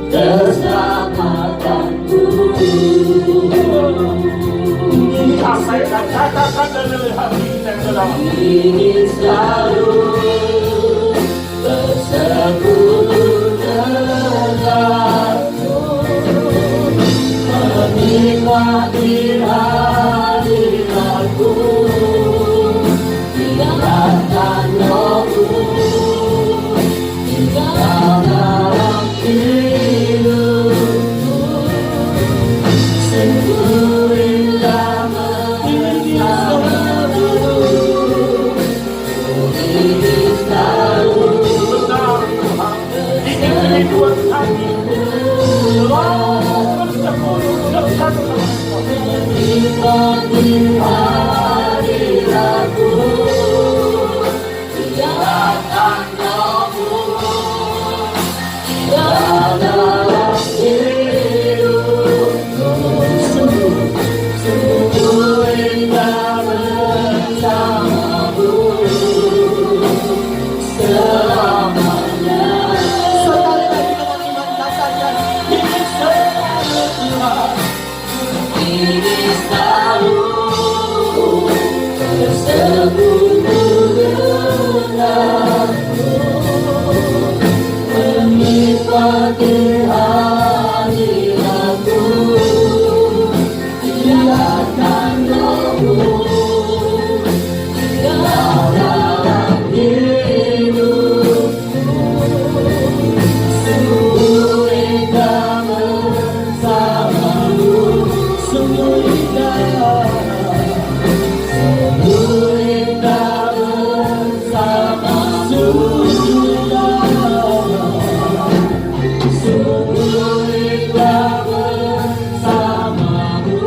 Keselamatanku. Ini apa yang katakan dari hati kita yang dalam. Ini selalu bersekutu denganmu, menikmati hadiratku, biarkan rohmu tinggal dalam hidupku. Sungguh indah bersamamu. Ini selalu benar Tuhan. Ini kerinduan kami. Selalu bersama bersatu menikmati hadiratku, biarkan rohmu tinggal dalam hidupku. Sungguh indah bersamamu selamanya. Sekali lagi dengan iman katakan, ini selalu Tuhan. Ini selalu bersekutu denganmu, menikmati hadiratku, biarkan rohmu tinggal dalam hidupku. Sungguh indah bersamamu. Sungguh indah, Sungguh indah bersamamu. Sungguh indah bersamamu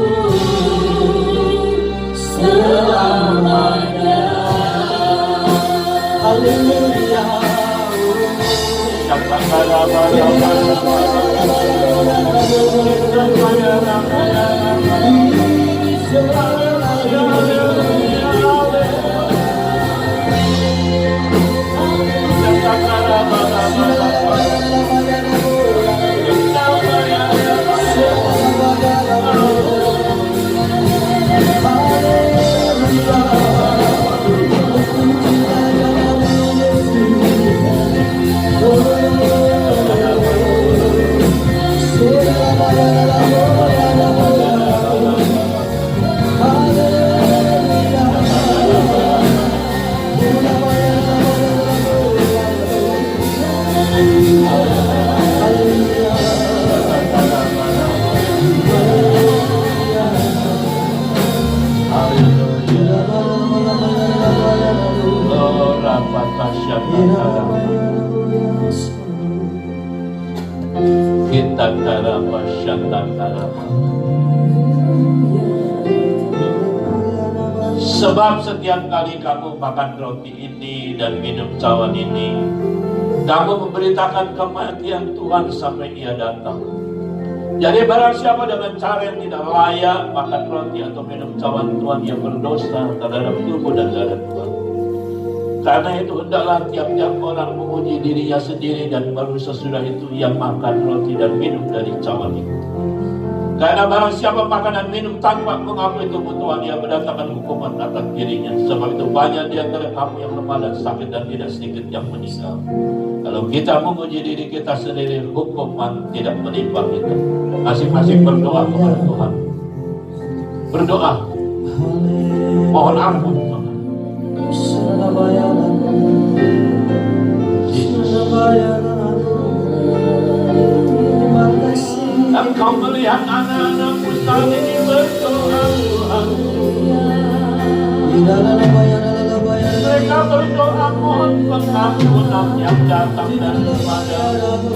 selamanya. haleluya. Kita darah syantara. Sebab setiap kali kamu makan roti ini dan minum cawan ini, kamu memberitakan kematian Tuhan sampai Ia datang. Jadi barang siapa dengan cara yang tidak layak makan roti atau minum cawan Tuhan, yang berdosa terhadap tubuh dan darah Tuhan. Karena itu hendaklah tiap-tiap orang menguji dirinya sendiri, dan baru sesudah itu ia makan roti dan minum dari cawan itu. Karena barang siapa makan dan minum tanpa mengakui tubuh Tuhan, ia mendatangkan hukuman atas dirinya. Sebab itu banyak di antara kamu yang lemah dan sakit, dan tidak sedikit yang meninggal. Kalau kita menguji diri kita sendiri, hukuman tidak menimpa kita. Masing-masing berdoa kepada Tuhan. Berdoa. Mohon ampun Tuhan. Engkau melihat anak-anakmu saat ini berdoa Tuhan. Mereka berdoa mohon pengampunan yang datang daripada-Mu.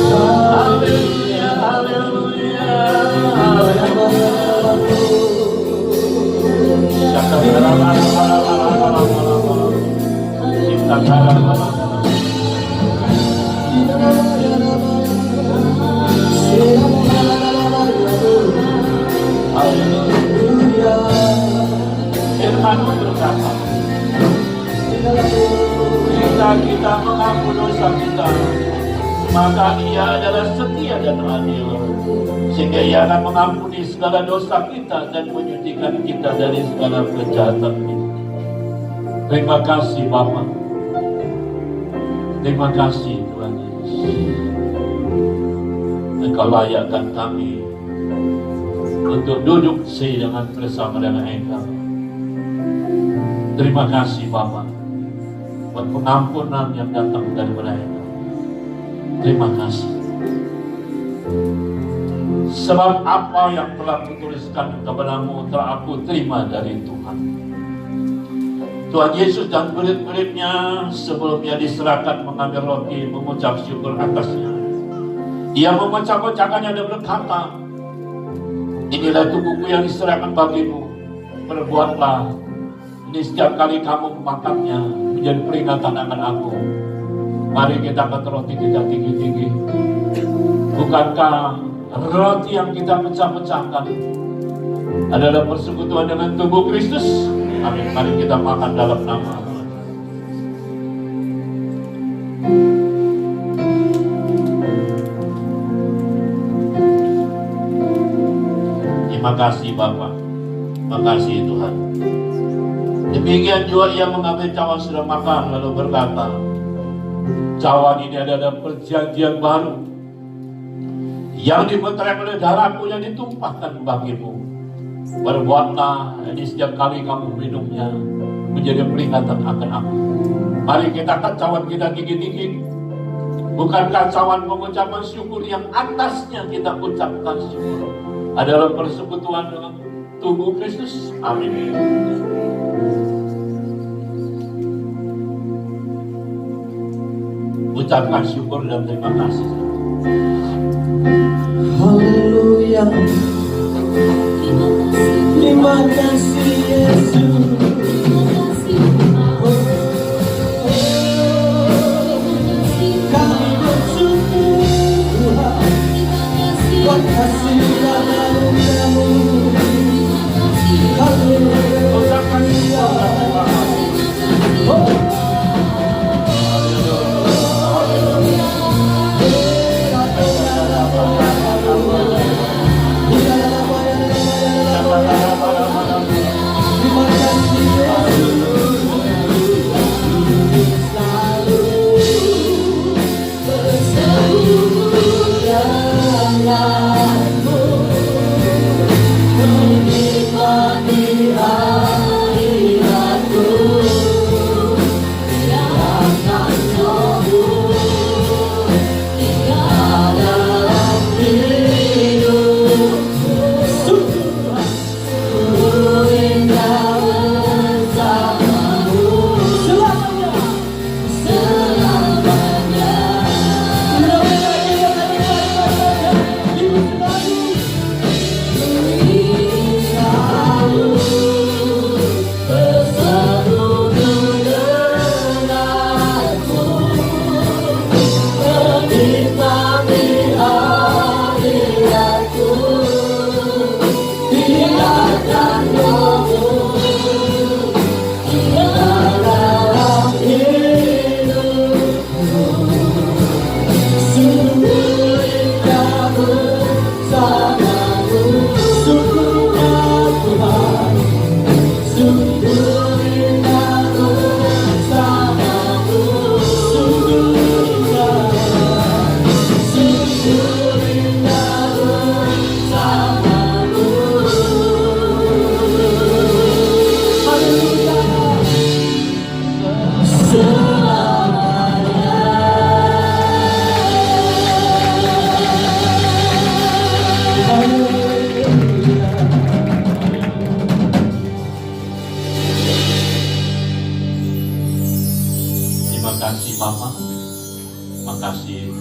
Haleluya, haleluya, Firman-Mu berkata, jika kita mengaku dosa kita, maka Ia adalah setia dan adil, sehingga Ia akan mengampuni segala dosa kita dan menyucikan kita dari segala kejahatan kita. Terima kasih Bapa. Terima kasih Tuhan Yesus. Engkau layakkan kami untuk duduk dengan bersama dengan Engkau. Terima kasih Bapa buat pengampunan yang datang daripada Engkau. Terima kasih. Sebab apa yang telah kutuliskan kepadamu telah aku terima dari Tuhan. Tuhan Yesus dan murid-muridnya sebelumnya diserahkan mengambil roti, mengucap syukur atasnya. Ia memecah-mecahkannya dan berkata, inilah tubuhku yang diserahkan bagimu. Perbuatlah ini setiap kali kamu memakannya, menjadi peringatan akan aku. Mari kita angkat roti kita tinggi-tinggi. Bukankah roti yang kita pecah-pecahkan adalah persekutuan dengan tubuh Kristus? Amin. Mari kita makan dalam nama Tuhan. Terima kasih Bapak. Terima kasih Tuhan. Demikian juga ia mengambil cawan sudah makan, lalu berkata, cawan ini adalah perjanjian baru yang dimeteraikan oleh darahku yang ditumpahkan bagimu. Berbuatlah ini setiap kali kamu minumnya, menjadi peringatan akan aku. Mari kita angkat cawan kita tinggi-tinggi. Bukankah cawan pengucapan syukur yang atasnya kita ucapkan syukur adalah persekutuan dengan tubuh Kristus? Amin. Ucapkan syukur dan terima kasih. Haleluya. Terima kasih Yesus. Kami bersyukur Tuhan, buat kasih karunia-Mu. Haleluya. Ucapkan syukur dan terima kasih. Nikmati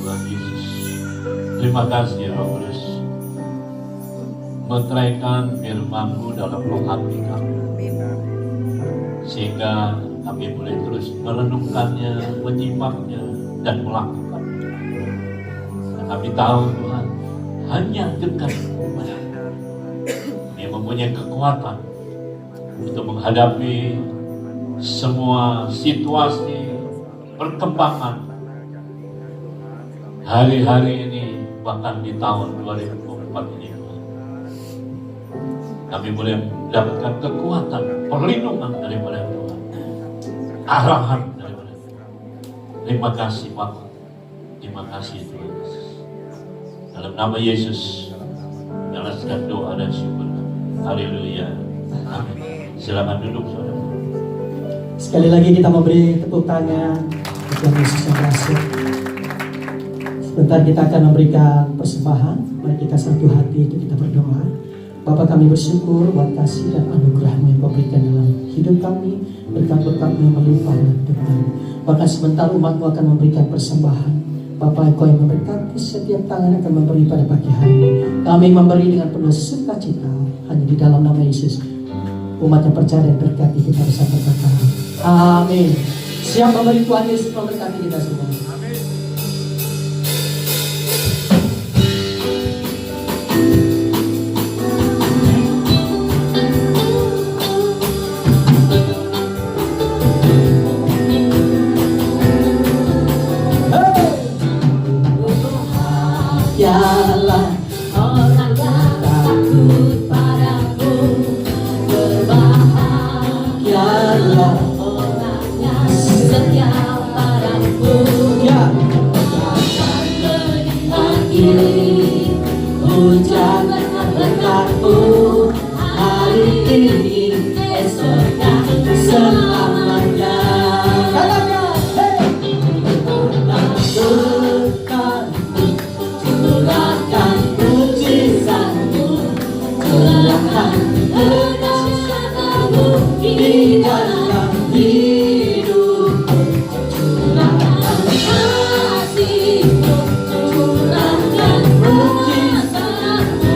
Tuhan Yesus. Terima kasih Roh Kudus. Meteraikan firman-Mu dalam roh hati kami, sehingga kami boleh terus merenungkannya, menyimaknya, dan melakukannya. Dan kami tahu Tuhan, hanya dekat kepada yang mempunyai kekuatan untuk menghadapi semua situasi perkembangan hari-hari ini, bahkan di tahun 2024 ini. Kami boleh mendapatkan kekuatan, perlindungan daripada Tuhan, arahan daripada Tuhan. Terima kasih Bapa, terima kasih Tuhan Yesus. Dalam nama Yesus, menyalaskan doa dan syukur. Haleluya, amin. Silakan duduk saudara. Sekali lagi kita memberi tepuk tangan untuk Yesus yang berhasil. Sebentar kita akan memberikan persembahan. Mari kita satu hati itu kita berdoa. Bapa, kami bersyukur buat kasih dan anugerah-Mu yang Kau berikan dalam hidup kami, berkat-berkat-Mu yang melimpah dan Tuhan. Bahkan sebentar umat-Mu akan memberikan persembahan. Bapa, Engkau yang memberkati setiap tangan akan memberi pada pagi hari ini. Kami memberi dengan penuh sukacita hanya di dalam nama Yesus. Umat yang percaya dan berkati kita bersama berkata, amin. Siap memberi, Tuhan Yesus memberkati kita semua. Yalah orang yang takut padamu, berbahagialah orang yang setia padamu. Ya, akan menikmati hujan berkat-berkat-Mu hari ini, esok dan selamanya. Katakan, hey, curahkan mujizat-Mu, curahkan kedahsyatan-Mu di dalam hidupku, curahkan kasih-Mu, curahkan mujizat-Mu,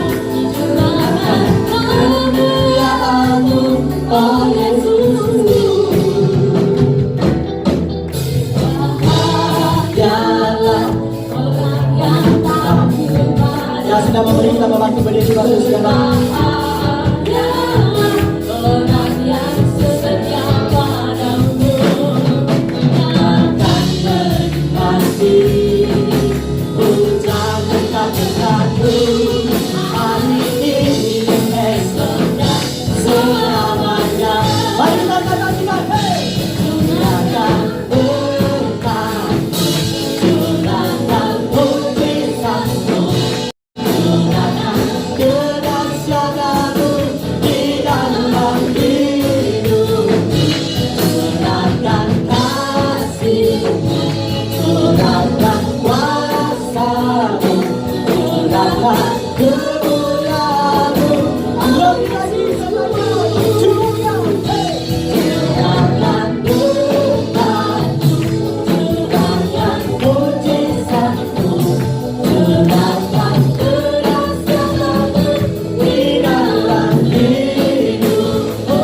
curahkan kemuliaan-Mu, oh Yesus. Bahagialah orang yang yang sedang memberi, kita membantu berdiri batu segala. Orang yang setia padamu, akan menikmati hujan berkat-berkat-Mu hari ini, esok dan selamanya. Mari kita katakan, hey, curahkan berkat-Mu, curahkan mujizat-Mu, kedahsyatan-Mu di dalam hidupku, curahkan kasih-Mu, curahkan kuasa-Mu, curahkan kemuliaan-Mu. Lebih lagi sama-sama, curahkan, hey, curahkan berkat-Mu, curahkan mujizat-Mu, curahkan kedahsyatan-Mu di dalam hidupku,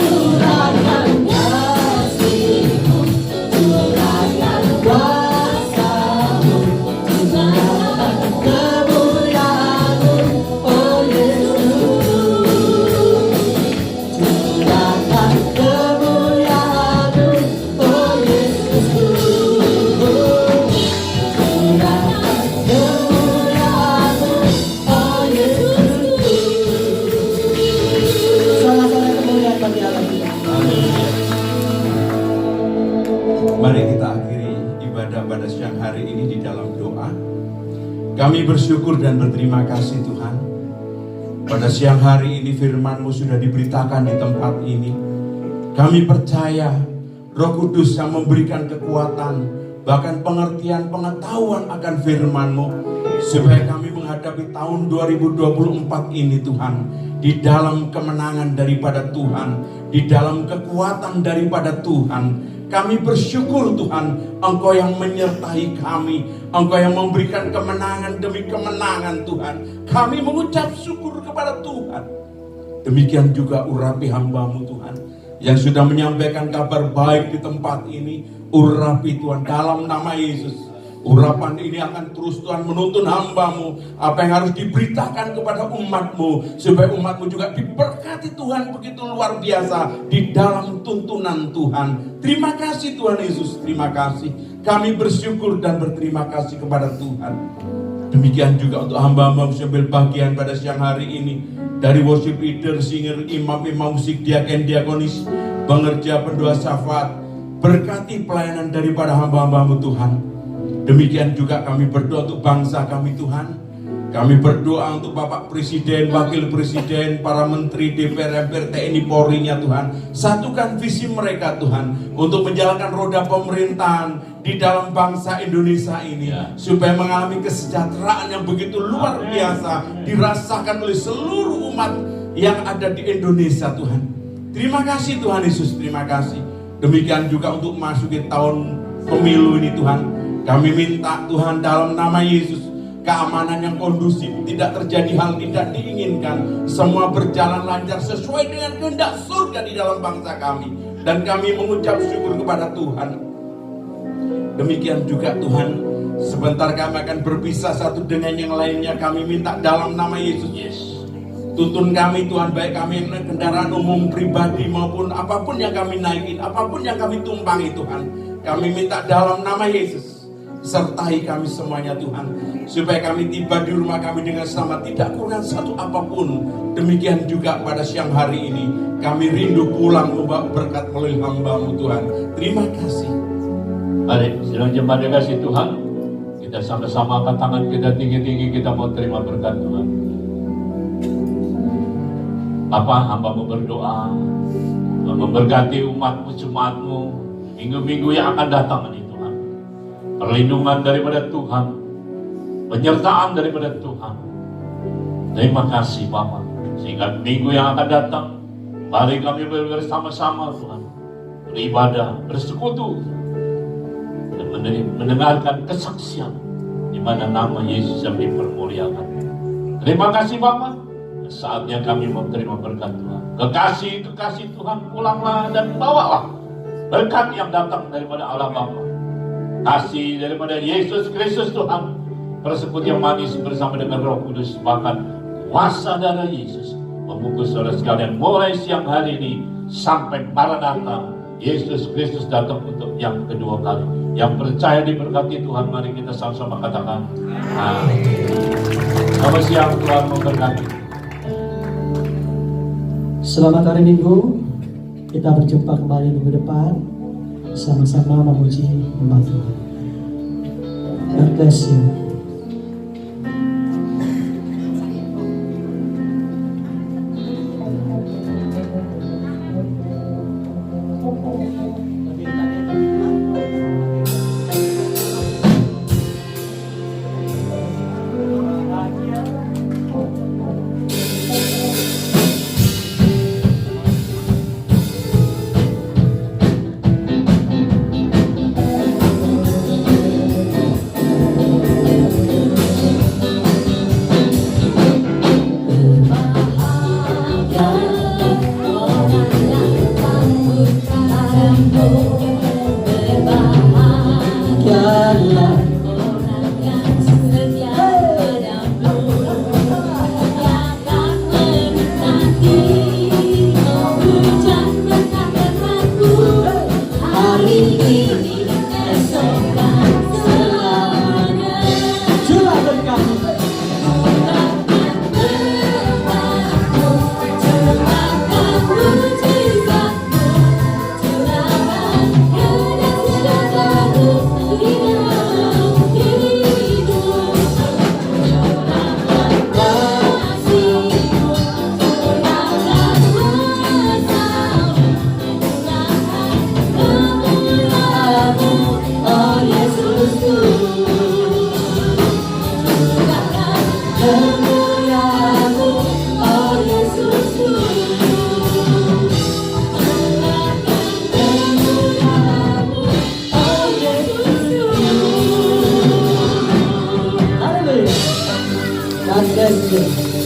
curahkan kasih-Mu, curahkan kuasa-Mu, curahkan kemuliaan-Mu, oh Yesus, curahkan kemuliaan-Mu, oh Yesus, curahkan kemuliaan-Mu, oh Yesus. Salah-salah kemuliaan bagi Allah kita. Mari kita akhiri ibadah pada siang hari ini di dalam doa. Kami bersyukur dan berterima kasih Tuhan. Pada siang hari ini firman-Mu sudah diberitakan di tempat ini. Kami percaya Roh Kudus yang memberikan kekuatan, bahkan pengertian, pengetahuan akan firman-Mu, supaya kami menghadapi tahun 2024 ini Tuhan, di dalam kemenangan daripada Tuhan, di dalam kekuatan daripada Tuhan. Kami bersyukur Tuhan, Engkau yang menyertai kami, Engkau yang memberikan kemenangan demi kemenangan Tuhan. Kami mengucap syukur kepada Tuhan. Demikian juga urapi hamba-Mu Tuhan, yang sudah menyampaikan kabar baik di tempat ini. Urapi Tuhan dalam nama Yesus. Urapan ini akan terus Tuhan menuntun hamba-Mu, apa yang harus diberitakan kepada umat-Mu, supaya umat-Mu juga diberkati Tuhan begitu luar biasa di dalam tuntunan Tuhan. Terima kasih Tuhan Yesus, terima kasih. Kami bersyukur dan berterima kasih kepada Tuhan. Demikian juga untuk hamba-hamba mengambil bagian pada siang hari ini, dari worship leader, singer, imam-imam musik, diaken-diakonis, pengerja, pendoa syafaat. Berkati pelayanan daripada hamba-hamba-Mu Tuhan. Demikian juga kami berdoa untuk bangsa kami Tuhan. Kami berdoa untuk Bapak Presiden, Wakil Presiden, para Menteri, DPR, MPR, TNI, Polri-nya Tuhan. Satukan visi mereka Tuhan, untuk menjalankan roda pemerintahan di dalam bangsa Indonesia ini. Supaya mengalami kesejahteraan yang begitu luar biasa, dirasakan oleh seluruh umat yang ada di Indonesia Tuhan. Terima kasih Tuhan Yesus, terima kasih. Demikian juga untuk masukin tahun pemilu ini Tuhan. Kami minta Tuhan dalam nama Yesus, keamanan yang kondusif, tidak terjadi hal tidak diinginkan, semua berjalan lancar sesuai dengan kehendak surga di dalam bangsa kami. Dan kami mengucap syukur kepada Tuhan. Demikian juga Tuhan, sebentar kami akan berpisah satu dengan yang lainnya. Kami minta dalam nama Yesus, tuntun kami Tuhan, baik kami yang naik kendaraan umum pribadi maupun apapun yang kami naikin, apapun yang kami tumpangi Tuhan. Kami minta dalam nama Yesus, sertai kami semuanya Tuhan, supaya kami tiba di rumah kami dengan selamat, tidak kurang satu apapun. Demikian juga pada siang hari ini, kami rindu pulang membawa berkat melalui hamba-Mu Tuhan. Terima kasih. Mari sedang jemaat dikasih Tuhan, kita sama-sama angkat tangan kita tinggi-tinggi, kita mau terima berkat Tuhan. Bapa, hamba-Mu berdoa, memberkati umat-Mu, jemaat-Mu, minggu-minggu yang akan datang ini. Perlindungan daripada Tuhan, penyertaan daripada Tuhan. Terima kasih Bapa, sehingga minggu yang akan datang, mari kami bersama-sama Tuhan, beribadah, bersekutu, dan mendengarkan kesaksian di mana nama Yesus yang dipermuliakan. Terima kasih Bapa, saatnya kami menerima berkat Tuhan. Kekasih Tuhan, pulanglah dan bawalah berkat yang datang daripada Allah Bapa. Kasih daripada Yesus Kristus Tuhan, persekutuan yang manis bersama dengan Roh Kudus, bahkan kuasa darah Yesus membungkus saudara sekalian mulai siang hari ini sampai Maranatha. Yesus Kristus datang untuk yang kedua kali. Yang percaya diberkati Tuhan, mari kita sama-sama katakan amin. Selamat siang, Tuhan memberkati. Selamat hari Minggu. Kita berjumpa kembali minggu depan, sama-sama memuji hamba Tuhan. God bless you. God bless you.